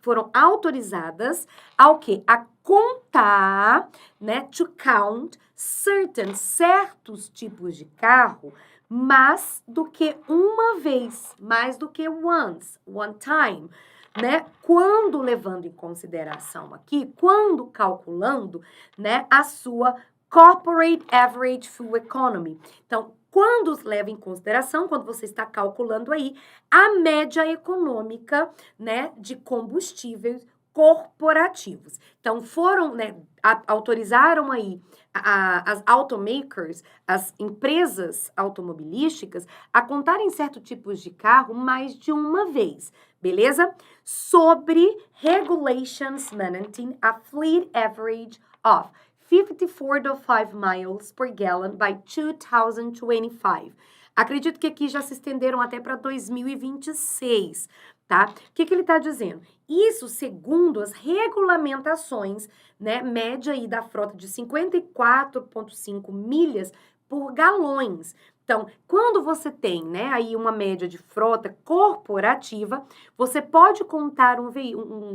[SPEAKER 1] foram autorizadas ao quê? A contar, né, to count certos tipos de carro, mais do que uma vez, mais do que once, one time, né? Quando levando em consideração aqui, quando calculando, né, a sua corporate average fuel economy. Então, quando leva em consideração, quando você está calculando aí a média econômica, né, de combustíveis corporativos. Então, foram, né, autorizaram aí as automakers, as empresas automobilísticas, a contarem certos tipos de carro mais de uma vez, beleza? Sobre regulations mandating a fleet average of 54.5 miles per gallon by 2025. Acredito que aqui já se estenderam até para 2026, tá? O que ele está dizendo? Isso segundo as regulamentações, né, média aí da frota de 54,5 milhas por galões. Então, quando você tem, né, aí uma média de frota corporativa, você pode contar um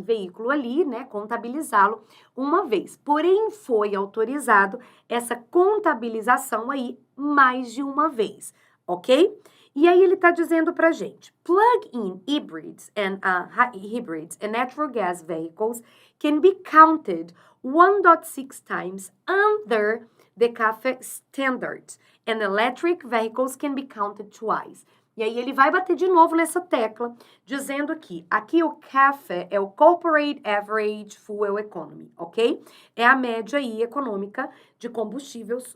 [SPEAKER 1] veículo ali, né, contabilizá-lo uma vez. Porém, foi autorizado essa contabilização aí mais de uma vez, ok? E aí ele está dizendo para gente, plug-in hybrids and natural gas vehicles can be counted 1.6 times under the CAFE standards, and electric vehicles can be counted twice. E aí ele vai bater de novo nessa tecla, dizendo aqui o CAFE é o Corporate Average Fuel Economy, ok? É a média aí econômica de combustíveis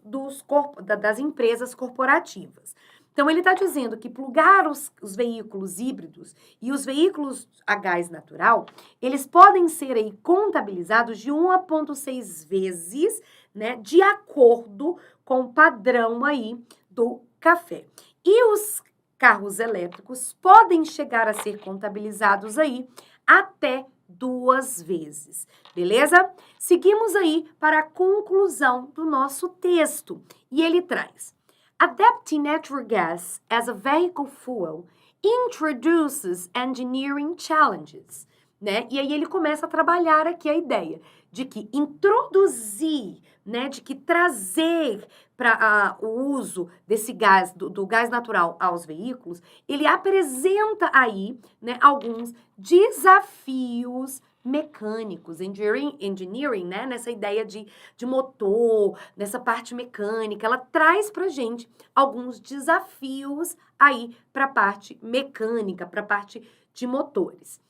[SPEAKER 1] das empresas corporativas. Então, ele está dizendo que plugar os veículos híbridos e os veículos a gás natural, eles podem ser aí contabilizados de 1,6 vezes, né, de acordo com o padrão aí do café. E os carros elétricos podem chegar a ser contabilizados aí até 2 vezes, beleza? Seguimos aí para a conclusão do nosso texto. E ele traz: adapting natural gas as a vehicle fuel introduces engineering challenges, né? E aí ele começa a trabalhar aqui a ideia de que introduzir, né, de que trazer para o uso desse gás, do gás natural aos veículos, ele apresenta aí, né, alguns desafios mecânicos, engineering, né, nessa ideia de motor, nessa parte mecânica, ela traz pra gente alguns desafios aí para a parte mecânica, para a parte de motores.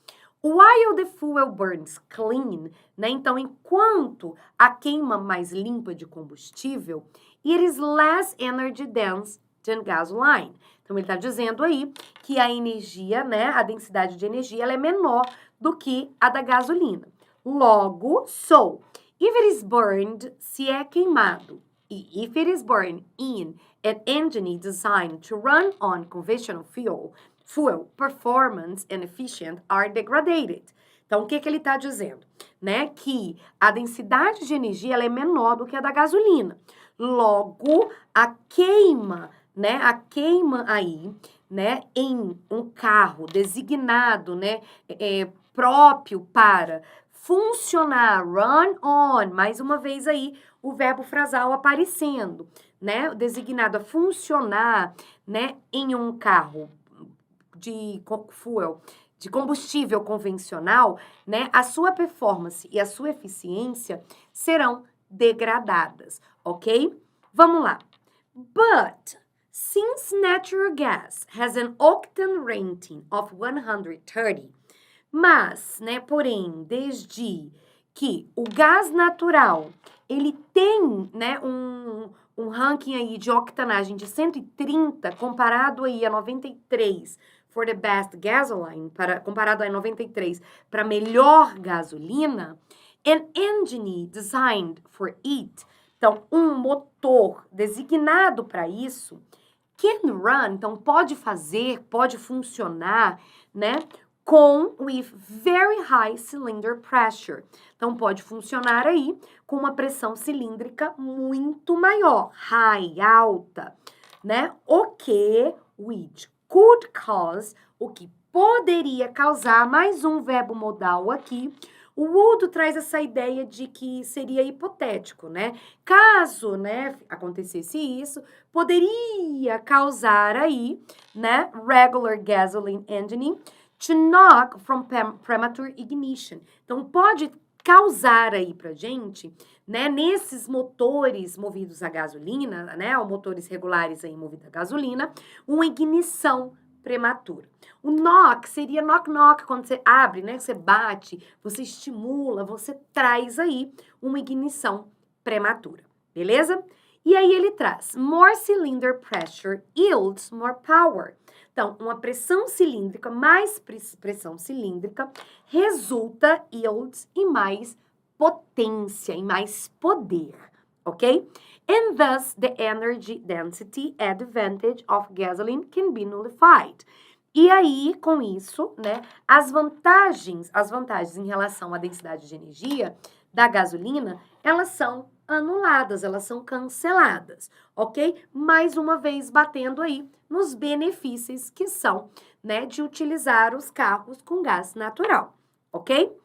[SPEAKER 1] While the fuel burns clean, né, então enquanto a queima mais limpa de combustível, it is less energy dense than gasoline. Então, ele está dizendo aí que a energia, né, a densidade de energia, ela é menor do que a da gasolina. Logo, so, if it is burned, se é queimado, e if it is burned in an engine designed to run on conventional fuel performance and efficient are degraded. Então, o que ele está dizendo? Né, que a densidade de energia ela é menor do que a da gasolina. Logo, a queima aí, né, em um carro designado, né, próprio para funcionar, run on, mais uma vez aí o verbo frasal aparecendo, né, designado a funcionar, né, em um carro de combustível convencional, né, a sua performance e a sua eficiência serão degradadas, ok? Vamos lá. But, since natural gas has an octane rating of 130, mas, né, porém, desde que o gás natural, ele tem, né, um ranking aí de octanagem de 130, comparado aí a 93 for the best gasoline, comparado a 93 para melhor gasolina, an engine designed for it, então, um motor designado para isso, can run, então pode fazer, pode funcionar, né, with very high cylinder pressure. Então, pode funcionar aí com uma pressão cilíndrica muito maior, high, alta, né? Which could cause, o que poderia causar, mais um verbo modal aqui. O would traz essa ideia de que seria hipotético, né? Caso, né, acontecesse isso, poderia causar aí, né, regular gasoline engine to knock from premature ignition. Então, pode causar aí pra gente, né, nesses motores movidos a gasolina, né, ou motores regulares aí movidos a gasolina, uma ignição prematura. O knock seria knock, quando você abre, né, você bate, você estimula, você traz aí uma ignição prematura, beleza? E aí ele traz, more cylinder pressure yields more power. Então, uma pressão cilíndrica, mais pressão cilíndrica, resulta yields em mais potência, em mais poder, ok? And thus, the energy density advantage of gasoline can be nullified. E aí, com isso, né, as vantagens em relação à densidade de energia da gasolina, elas são anuladas, elas são canceladas, ok? Mais uma vez, batendo aí nos benefícios que são, né, de utilizar os carros com gás natural, ok?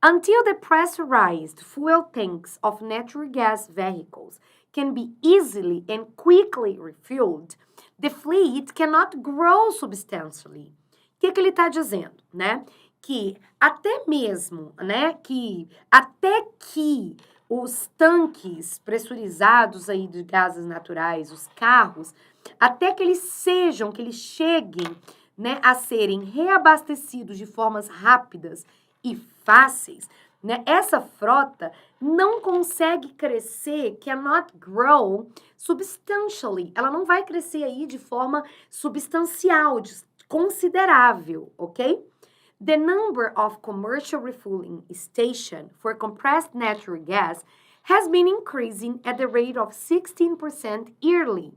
[SPEAKER 1] Until the pressurized fuel tanks of natural gas vehicles can be easily and quickly refueled, the fleet cannot grow substantially. O que ele está dizendo, né? Que até mesmo, né, até que os tanques pressurizados aí de gases naturais, os carros, até que eles cheguem, né, a serem reabastecidos de formas rápidas e fáceis, né, essa frota não consegue crescer, cannot grow substantially. Ela não vai crescer aí de forma substancial, considerável, ok? The number of commercial refueling stations for compressed natural gas has been increasing at the rate of 16% yearly.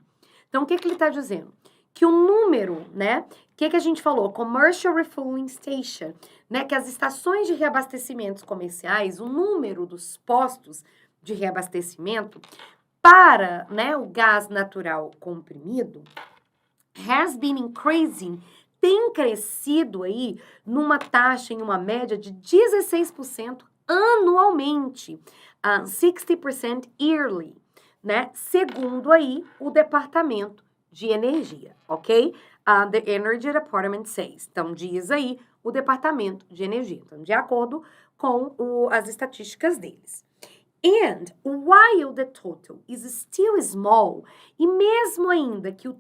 [SPEAKER 1] Então, o que ele está dizendo? Que o número, né? O que a gente falou? Commercial refueling station, né? Que as estações de reabastecimentos comerciais, o número dos postos de reabastecimento para, né, o gás natural comprimido has been increasing, tem crescido aí numa taxa, em uma média de 16% anualmente, 60% yearly, né? Segundo aí o Departamento de Energia, ok? The Energy Department says. Então, diz aí o Departamento de Energia. Então, de acordo com as estatísticas deles. And while the total is still small, e mesmo ainda que o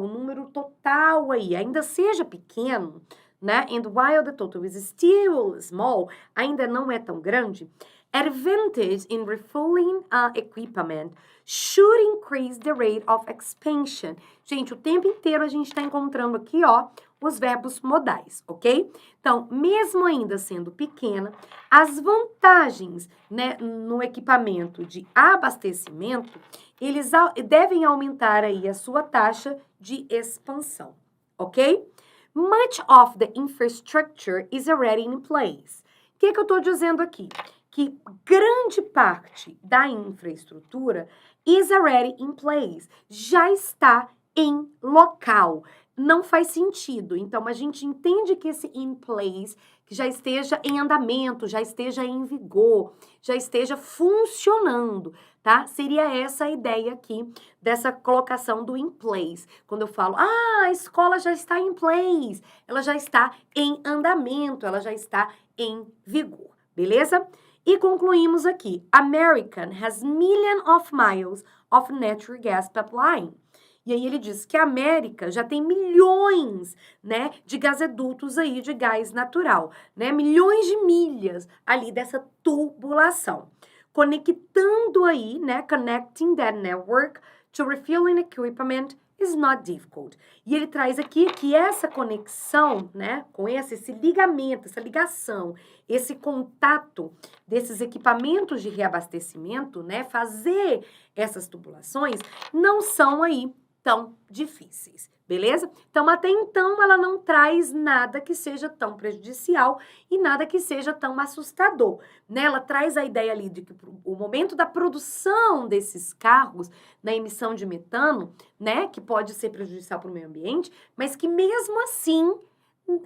[SPEAKER 1] número total aí ainda seja pequeno, né? And while the total is still small, ainda não é tão grande, Advantage in refueling equipment should increase the rate of expansion. Gente, o tempo inteiro a gente está encontrando aqui, ó, os verbos modais, ok? Então, mesmo ainda sendo pequena, as vantagens, né, no equipamento de abastecimento, eles devem aumentar aí a sua taxa de expansão, ok? Much of the infrastructure is already in place. O que eu estou dizendo aqui? Que grande parte da infraestrutura is already in place, já está em local. Não faz sentido. Então, a gente entende que esse in place, que já esteja em andamento, já esteja em vigor, já esteja funcionando, tá? Seria essa a ideia aqui dessa colocação do in place. Quando eu falo, a escola já está in place, ela já está em andamento, ela já está em vigor, beleza? E concluímos aqui, American has millions of miles of natural gas pipeline. E aí ele diz que a América já tem milhões, né, de gasodutos aí de gás natural, né, milhões de milhas ali dessa tubulação, conectando aí, né, connecting that network to refueling equipment is not difficult. E ele traz aqui que essa conexão, né, com esse ligamento, essa ligação, esse contato desses equipamentos de reabastecimento, né, fazer essas tubulações não são aí tão difíceis, beleza? Então, até então, ela não traz nada que seja tão prejudicial e nada que seja tão assustador, né? Ela traz a ideia ali de que o momento da produção desses carros, na emissão de metano, né, que pode ser prejudicial para o meio ambiente, mas que mesmo assim,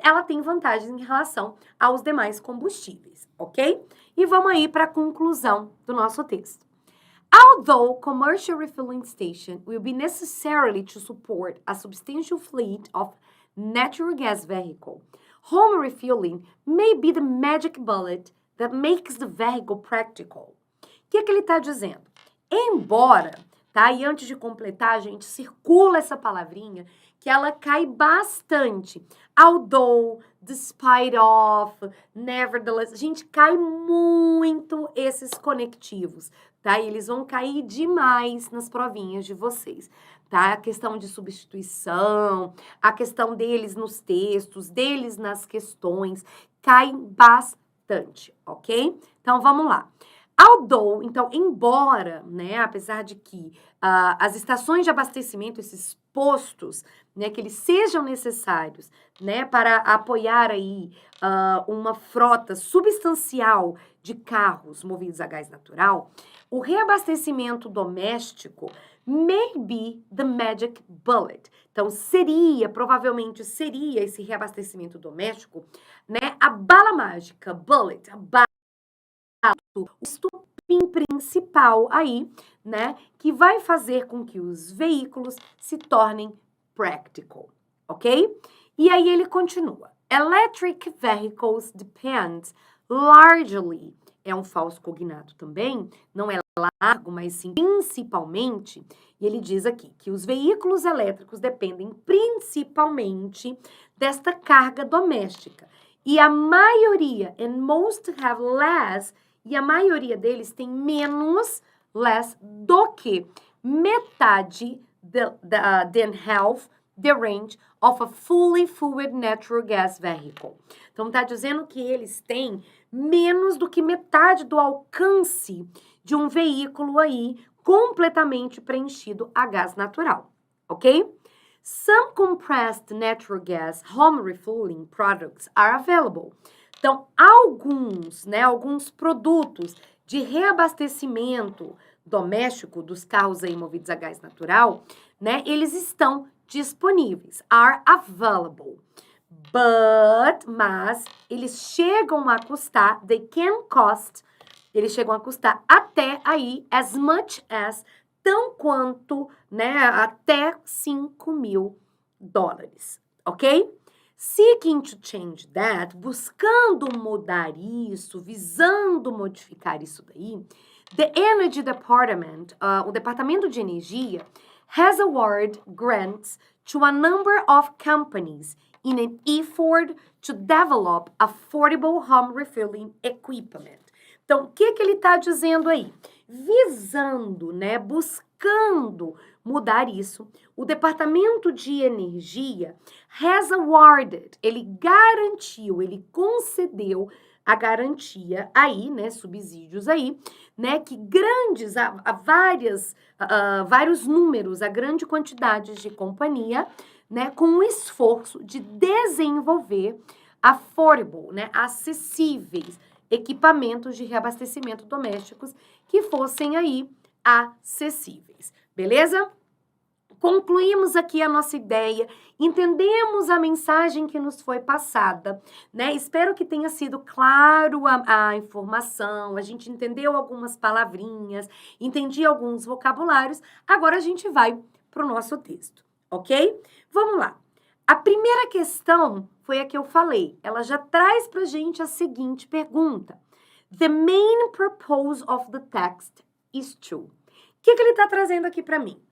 [SPEAKER 1] ela tem vantagens em relação aos demais combustíveis, ok? E vamos aí para a conclusão do nosso texto. Although commercial refilling station will be necessarily to support a substantial fleet of natural gas vehicle, home refueling may be the magic bullet that makes the vehicle practical. O que ele está dizendo? Embora, tá? E antes de completar, a gente circula essa palavrinha que ela cai bastante. Although, despite of, nevertheless, a gente cai muito esses conectivos, tá? E eles vão cair demais nas provinhas de vocês, tá? A questão de substituição, a questão deles nos textos, deles nas questões, cai bastante, ok? Então, vamos lá. Although, então, embora, né, apesar de que as estações de abastecimento, esses postos, né, que eles sejam necessários, né, para apoiar aí uma frota substancial de carros movidos a gás natural, o reabastecimento doméstico may be the magic bullet. Então, provavelmente seria esse reabastecimento doméstico, né, a bala mágica, bullet, a bala, o estupim principal aí, né, que vai fazer com que os veículos se tornem practical, ok? E aí ele continua. Electric vehicles depend largely, é um falso cognato também, não é largo, mas sim principalmente, e ele diz aqui que os veículos elétricos dependem principalmente desta carga doméstica. E a maioria, and most have less, e a maioria deles tem menos, less, do que metade than half the range of a fully fueled natural gas vehicle. Então, tá dizendo que eles têm menos do que metade do alcance de um veículo aí completamente preenchido a gás natural, ok? Some compressed natural gas home refueling products are available. Então, alguns produtos de reabastecimento doméstico dos carros aí movidos a gás natural, né, eles estão disponíveis, are available. Mas, eles chegam a custar, eles chegam a custar até aí, as much as, tão quanto, né, até $5.000, ok? Seeking to change that, buscando mudar isso, visando modificar isso daí, the Energy Department, o Departamento de Energia, has awarded grants to a number of companies in an effort to develop affordable home refilling equipment. Então, o que que ele está dizendo aí? Visando, né, buscando mudar isso, o Departamento de Energia has awarded, ele garantiu, ele concedeu a garantia aí, né, subsídios aí, né, que grandes, vários números, a grande quantidade de companhia, né, com o esforço de desenvolver affordable, né, acessíveis, equipamentos de reabastecimento domésticos que fossem aí acessíveis, beleza? Concluímos aqui a nossa ideia, entendemos a mensagem que nos foi passada, né? Espero que tenha sido claro a informação, a gente entendeu algumas palavrinhas, entendi alguns vocabulários, agora a gente vai para o nosso texto, ok? Vamos lá. A primeira questão foi a que eu falei, ela já traz para a gente a seguinte pergunta. The main purpose of the text is to. O que ele está trazendo aqui para mim?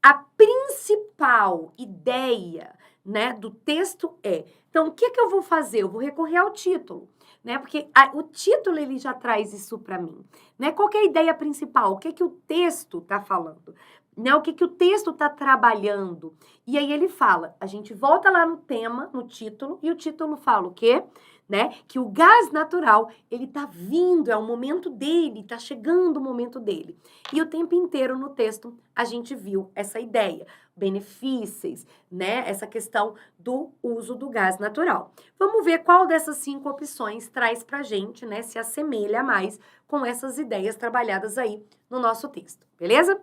[SPEAKER 1] A principal ideia, né, do texto é... Então, o que eu vou fazer? Eu vou recorrer ao título, né? Porque o título, ele já traz isso para mim, né? Qual que é a ideia principal? O que o texto está falando? Né? O que o texto está trabalhando? E aí ele fala, a gente volta lá no tema, no título, e o título fala o quê? Né? Que o gás natural, ele tá vindo, é o momento dele, tá chegando o momento dele. E o tempo inteiro no texto a gente viu essa ideia, benefícios, né? Essa questão do uso do gás natural. Vamos ver qual dessas 5 opções traz pra gente, né? Se assemelha mais com essas ideias trabalhadas aí no nosso texto, beleza?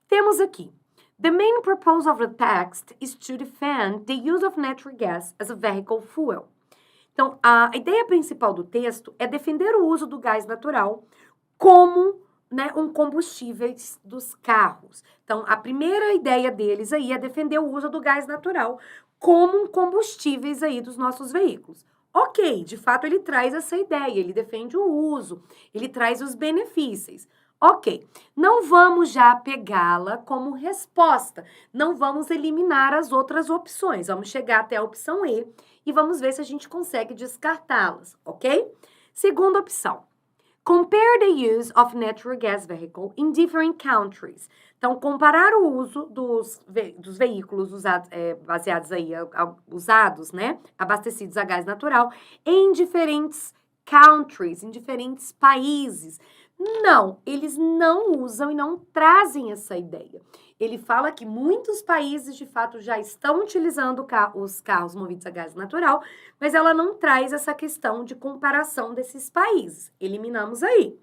[SPEAKER 1] Temos aqui. The main purpose of the text is to defend the use of natural gas as a vehicle fuel. Então, a ideia principal do texto é defender o uso do gás natural como, né, um combustível dos carros. Então, a primeira ideia deles aí é defender o uso do gás natural como um combustíveis aí dos nossos veículos. Ok, de fato ele traz essa ideia, ele defende o uso, ele traz os benefícios. Ok, não vamos já pegá-la como resposta, não vamos eliminar as outras opções, vamos chegar até a opção E e vamos ver se a gente consegue descartá-las, ok? Segunda opção. Compare the use of natural gas vehicle in different countries. Então, comparar o uso dos veículos usados, baseados aí, usados, né, abastecidos a gás natural, em diferentes countries, em diferentes países. Não, eles não usam e não trazem essa ideia. Ele fala que muitos países, de fato, já estão utilizando os carros movidos a gás natural, mas ela não traz essa questão de comparação desses países. Eliminamos aí.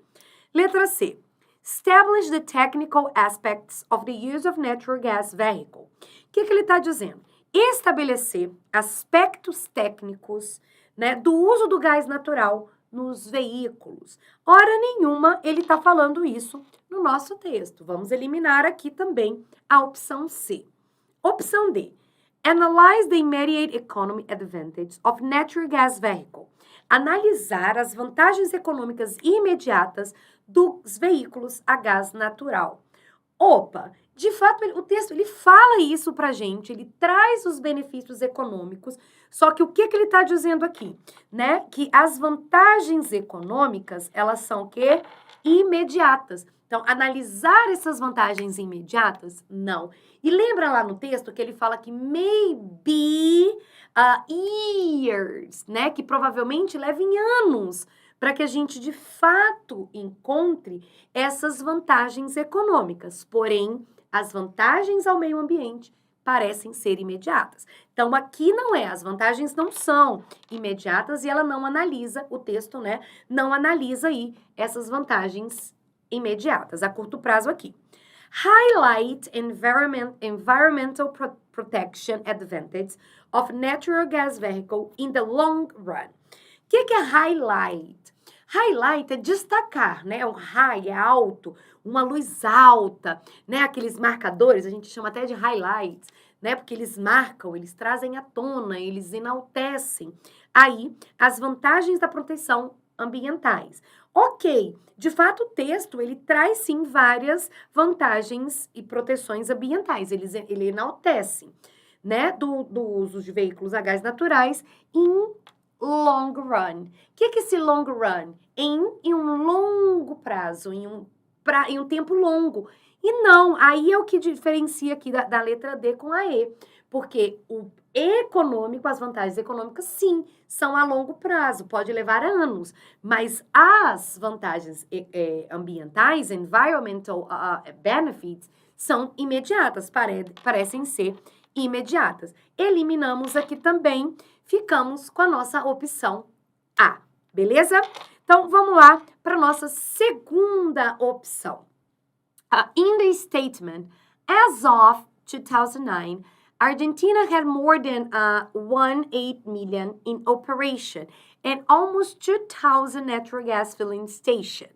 [SPEAKER 1] Letra C. Establish the technical aspects of the use of natural gas vehicle. O que ele está dizendo? Estabelecer aspectos técnicos, né, do uso do gás natural nos veículos. Hora nenhuma ele está falando isso no nosso texto. Vamos eliminar aqui também a opção C. Opção D. Analyze the immediate economic advantage of natural gas vehicle. Analisar as vantagens econômicas imediatas dos veículos a gás natural. Opa, de fato, o texto ele fala isso pra gente, ele traz os benefícios econômicos, só que o que ele está dizendo aqui, né? Que as vantagens econômicas, elas são o quê? Imediatas. Então, analisar essas vantagens imediatas, não. E lembra lá no texto que ele fala que maybe years, né? Que provavelmente levem anos para que a gente, de fato, encontre essas vantagens econômicas. Porém, as vantagens ao meio ambiente parecem ser imediatas. Então, aqui não é, as vantagens não são imediatas e ela não analisa, o texto, né, não analisa aí essas vantagens imediatas, a curto prazo aqui. Highlight environmental protection advantage of natural gas vehicle in the long run. O que é highlight? Highlight é destacar, né? O high é alto, uma luz alta, né? Aqueles marcadores, a gente chama até de highlights, né? Porque eles marcam, eles trazem à tona, eles enaltecem aí as vantagens da proteção ambientais. Ok, de fato o texto, ele traz sim várias vantagens e proteções ambientais, ele enaltece, né? Do uso de veículos a gás naturais em long run. O que é esse long run? Em um longo prazo, em um tempo longo. E não, aí é o que diferencia aqui da letra D com a E. Porque o econômico, as vantagens econômicas, sim, são a longo prazo, pode levar anos. Mas as vantagens ambientais, environmental benefits, são imediatas, parecem ser imediatas. Eliminamos aqui também, ficamos com a nossa opção A, beleza? Então, vamos lá para a nossa segunda opção. In the statement, as of 2009, Argentina had more than 1.8 million in operation and almost 2,000 natural gas filling stations.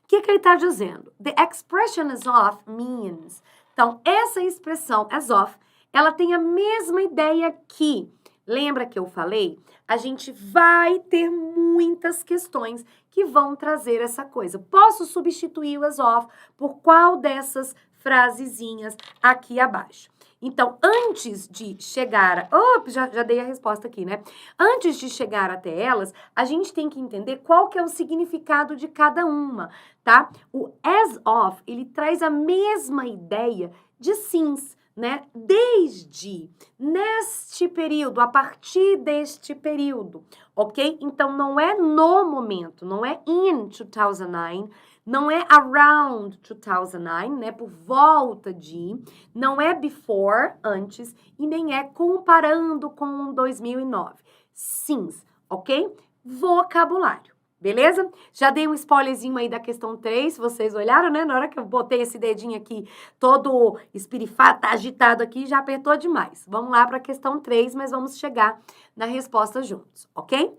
[SPEAKER 1] O que ele está dizendo? The expression as of means. Então, essa expressão as of, ela tem a mesma ideia que, lembra que eu falei? A gente vai ter muitas questões que vão trazer essa coisa. Posso substituir o as of por qual dessas frasezinhas aqui abaixo? Então, antes de chegar... já dei a resposta aqui, né? Antes de chegar até elas, a gente tem que entender qual que é o significado de cada uma, tá? O as of, ele traz a mesma ideia de since, né? Desde, neste período, a partir deste período, ok? Então, não é no momento, não é in 2009, não é around 2009, né? Por volta de, não é before, antes, e nem é comparando com 2009. Since, ok? Vocabulário. Beleza? Já dei um spoilerzinho aí da questão 3, se vocês olharam, né? Na hora que eu botei esse dedinho aqui, todo espirifado, tá agitado aqui, já apertou demais. Vamos lá para a questão 3, mas vamos chegar na resposta juntos, ok?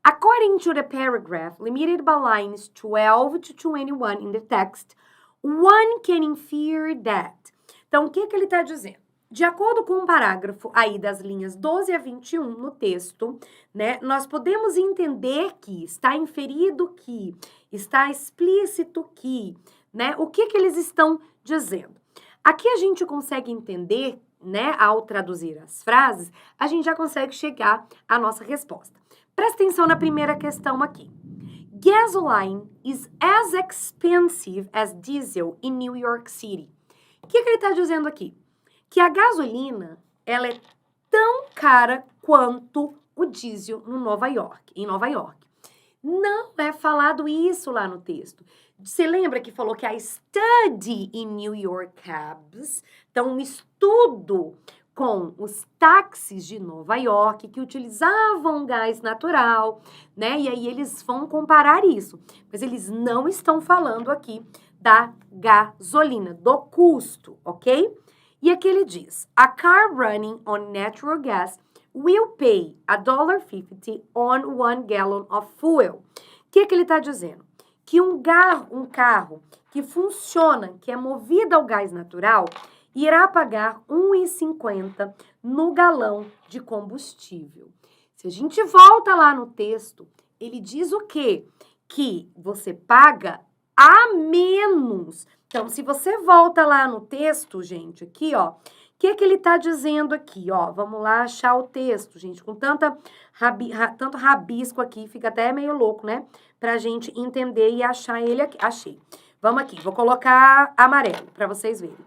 [SPEAKER 1] According to the paragraph limited by lines 12 to 21 in the text, one can infer that. Então, o que ele está dizendo? De acordo com o parágrafo aí das linhas 12 a 21 no texto, né, nós podemos entender que está inferido que, está explícito que, né, o que eles estão dizendo. Aqui a gente consegue entender, né, ao traduzir as frases, a gente já consegue chegar à nossa resposta. Presta atenção na primeira questão aqui. Gasoline is as expensive as diesel in New York City. O que ele está dizendo aqui? Que a gasolina, ela é tão cara quanto o diesel em Nova York. Não é falado isso lá no texto. Você lembra que falou que a study in New York cabs, então um estudo com os táxis de Nova York que utilizavam gás natural, né? E aí eles vão comparar isso. Mas eles não estão falando aqui da gasolina, do custo, ok? E aqui ele diz, a car running on natural gas will pay $1.50 on 1 gallon of fuel. O que ele está dizendo? Que um carro que funciona, que é movido ao gás natural, irá pagar R$1,50 no galão de combustível. Se a gente volta lá no texto, ele diz o quê? Que você paga a menos. Então, se você volta lá no texto, gente, aqui, ó, o que ele tá dizendo aqui, ó? Vamos lá achar o texto, gente, com tanto rabisco aqui, fica até meio louco, né? Pra gente entender e achar ele aqui. Achei. Vamos aqui, vou colocar amarelo pra vocês verem.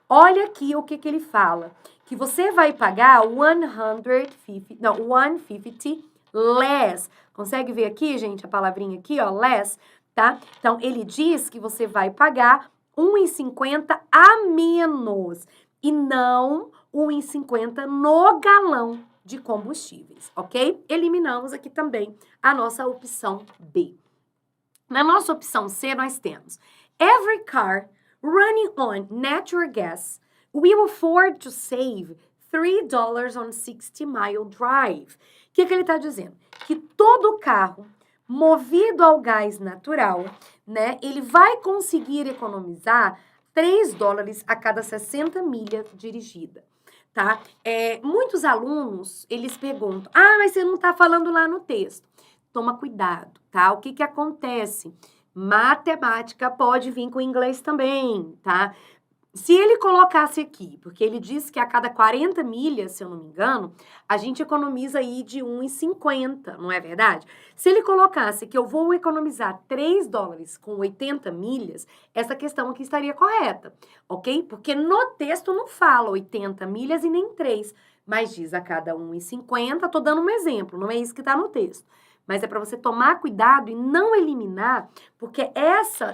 [SPEAKER 1] Olha aqui o que ele fala, que você vai pagar 150 less. Consegue ver aqui, gente, a palavrinha aqui, ó, less, tá? Então, ele diz que você vai pagar R$1,50 a menos e não R$1,50 no galão de combustíveis, ok? Eliminamos aqui também a nossa opção B. Na nossa opção C, nós temos every car running on natural gas will afford to save $3 on 60-mile drive. O que ele está dizendo? Que todo carro movido ao gás natural, né, ele vai conseguir economizar $3 a cada 60 milhas dirigida, tá? Muitos alunos, eles perguntam, mas você não está falando lá no texto. Toma cuidado, tá? O que acontece? Matemática pode vir com inglês também, tá? Se ele colocasse aqui, porque ele disse que a cada 40 milhas, se eu não me engano, a gente economiza aí de 1,50, não é verdade? Se ele colocasse que eu vou economizar 3 dólares com 80 milhas, essa questão aqui estaria correta, ok? Porque no texto não fala 80 milhas e nem 3, mas diz a cada 1,50, tô dando um exemplo, não é isso que tá no texto. Mas é para você tomar cuidado e não eliminar, porque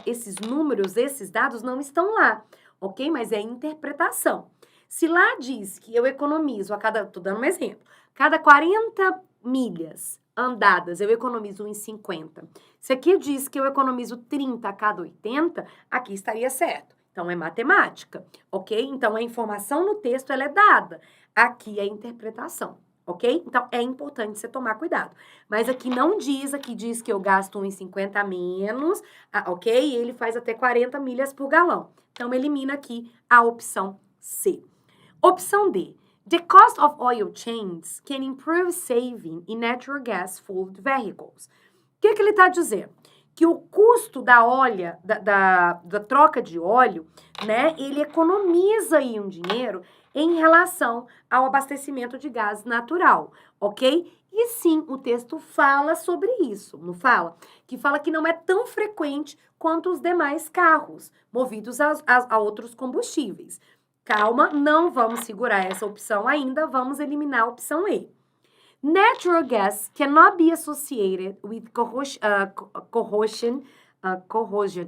[SPEAKER 1] esses números, esses dados não estão lá, ok? Mas é interpretação. Se lá diz que eu economizo tô dando um exemplo, cada 40 milhas andadas eu economizo 1,50. Se aqui diz que eu economizo 30 a cada 80, aqui estaria certo. Então é matemática, ok? Então a informação no texto ela é dada, aqui é interpretação. Ok? Então, é importante você tomar cuidado. Mas aqui não diz, aqui diz que eu gasto 1,50 a menos, ok? E ele faz até 40 milhas por galão. Então, elimina aqui a opção C. Opção D. The cost of oil changes can improve saving in natural gas-fueled vehicles. O que ele está dizendo? Que o custo da troca de óleo, né, ele economiza aí um dinheiro em relação ao abastecimento de gás natural, ok? E sim, o texto fala sobre isso, não fala? Que fala que não é tão frequente quanto os demais carros movidos a outros combustíveis. Calma, não vamos segurar essa opção ainda, vamos eliminar a opção E. Natural gas cannot be associated with corrosion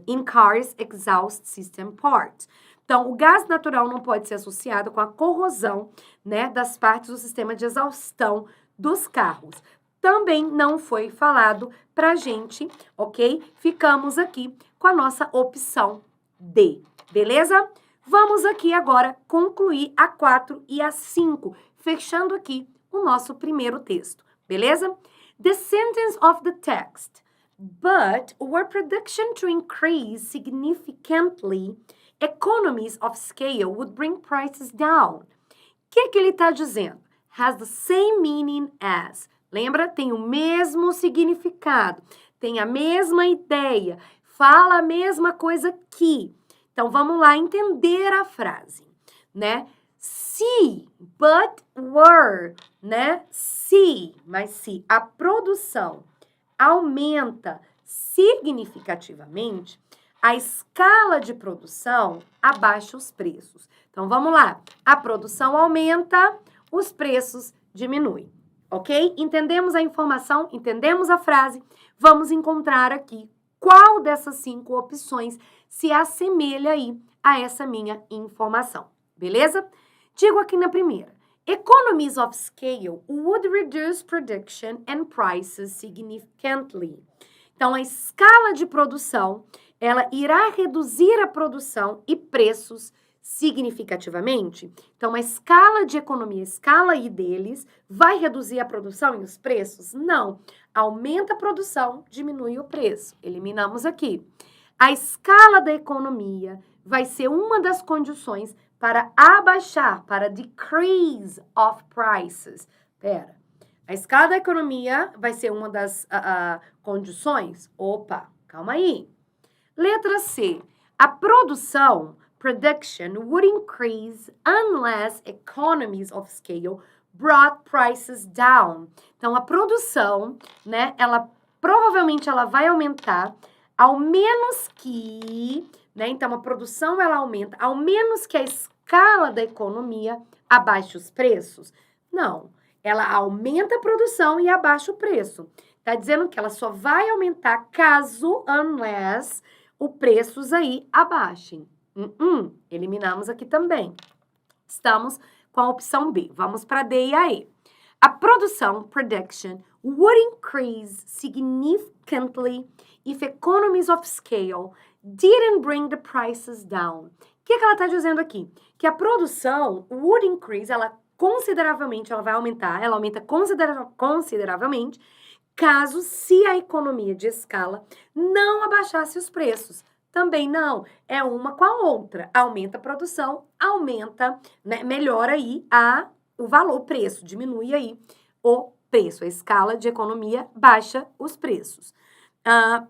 [SPEAKER 1] in cars' exhaust system parts. Então, o gás natural não pode ser associado com a corrosão, né, das partes do sistema de exaustão dos carros. Também não foi falado pra gente, ok? Ficamos aqui com a nossa opção D, beleza? Vamos aqui agora concluir a 4 e a 5, fechando aqui o nosso primeiro texto, beleza? The sentence of the text. But were production to increase significantly, economies of scale would bring prices down. O que ele está dizendo? Has the same meaning as. Lembra? Tem o mesmo significado, tem a mesma ideia, fala a mesma coisa que. Então, vamos lá entender a frase, né? Se, but were, né? Se, mas se a produção aumenta significativamente, a escala de produção abaixa os preços. Então, vamos lá. A produção aumenta, os preços diminuem, ok? Entendemos a informação, entendemos a frase. Vamos encontrar aqui qual dessas 5 opções se assemelha aí a essa minha informação, beleza? Digo aqui na primeira. Economies of scale would reduce production and prices significantly. Então, a escala de produção, ela irá reduzir a produção e preços significativamente. Então, a escala de economia, a escala I deles, vai reduzir a produção e os preços? Não. Aumenta a produção, diminui o preço. Eliminamos aqui. A escala da economia vai ser uma das condições para abaixar, para decrease of prices. Pera, a escala da economia vai ser uma das condições? Opa, calma aí. Letra C. A produção, production, would increase unless economies of scale brought prices down. Então, a produção, né, provavelmente ela vai aumentar, ao menos que, né, então a produção ela aumenta, ao menos que a escala da economia abaixe os preços. Não, ela aumenta a produção e abaixa o preço. Tá dizendo que ela só vai aumentar caso, unless, os preços aí abaixem. Eliminamos aqui também. Estamos com a opção B. Vamos para D e a E. A produção, production, would increase significantly if economies of scale didn't bring the prices down. O que ela está dizendo aqui? Que a produção would increase, ela consideravelmente, ela vai aumentar, ela aumenta consideravelmente, caso se a economia de escala não abaixasse os preços. Também não, é uma com a outra. Aumenta a produção, aumenta, né, melhora aí o valor, o preço, diminui aí o preço. A escala de economia baixa os preços.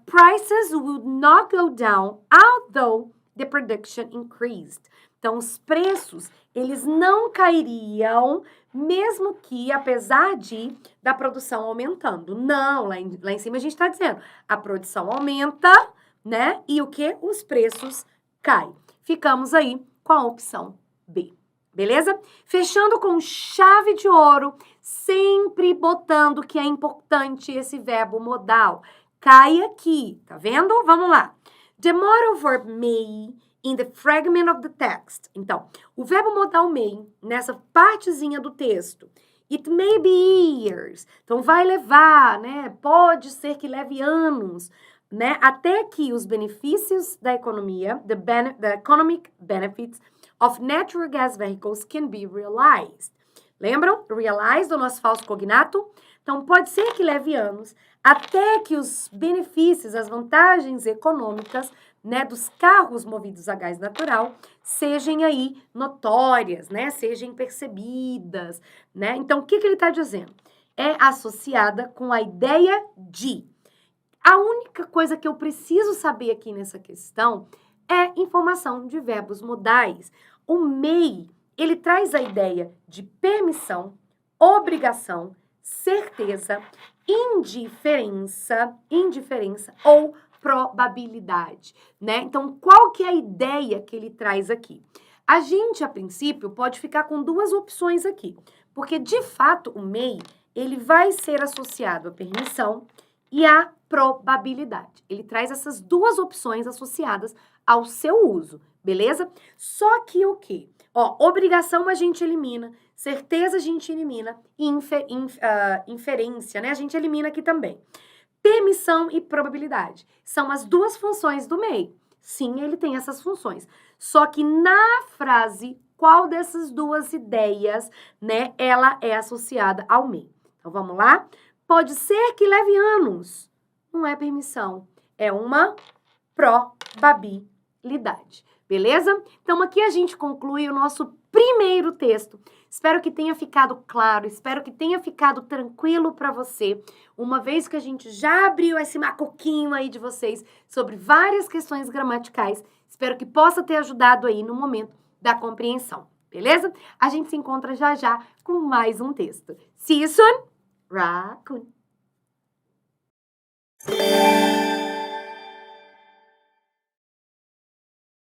[SPEAKER 1] Prices would not go down, although the production increased. Então, os preços, eles não cairiam, mesmo que, apesar da produção aumentando. Não, lá em cima a gente está dizendo, a produção aumenta, né? E o que? Os preços caem. Ficamos aí com a opção B. Beleza? Fechando com chave de ouro, sempre botando que é importante esse verbo modal. Cai aqui, tá vendo? Vamos lá. The modal verb may in the fragment of the text. Então, o verbo modal may, nessa partezinha do texto, it may be years. Então, vai levar, né? Pode ser que leve anos, né? Até que os benefícios da economia, the economic benefits of natural gas vehicles can be realized. Lembram? Realized, o nosso falso cognato. Então, pode ser que leve anos até que os benefícios, as vantagens econômicas, né, dos carros movidos a gás natural sejam aí notórias, né, sejam percebidas, né? Então, o que ele está dizendo? É associada com a ideia de. A única coisa que eu preciso saber aqui nessa questão é informação de verbos modais. O may, ele traz a ideia de permissão, obrigação, certeza, indiferença ou probabilidade, né? Então, qual que é a ideia que ele traz aqui? A gente, a princípio, pode ficar com duas opções aqui, porque, de fato, o may, ele vai ser associado à permissão e à probabilidade. Ele traz essas duas opções associadas ao seu uso, beleza? Só que o quê? Ó, obrigação a gente elimina, certeza a gente elimina e inferência, né? A gente elimina aqui também. Permissão e probabilidade são as duas funções do may. Sim, ele tem essas funções. Só que na frase, qual dessas duas ideias, né, ela é associada ao may? Então, vamos lá? Pode ser que leve anos. Não é permissão, é uma probabilidade. Beleza? Então, aqui a gente conclui o nosso primeiro texto. Espero que tenha ficado claro, espero que tenha ficado tranquilo para você, uma vez que a gente já abriu esse macoquinho aí de vocês sobre várias questões gramaticais. Espero que possa ter ajudado aí no momento da compreensão, beleza? A gente se encontra já já com mais um texto. See you soon! Raccoon!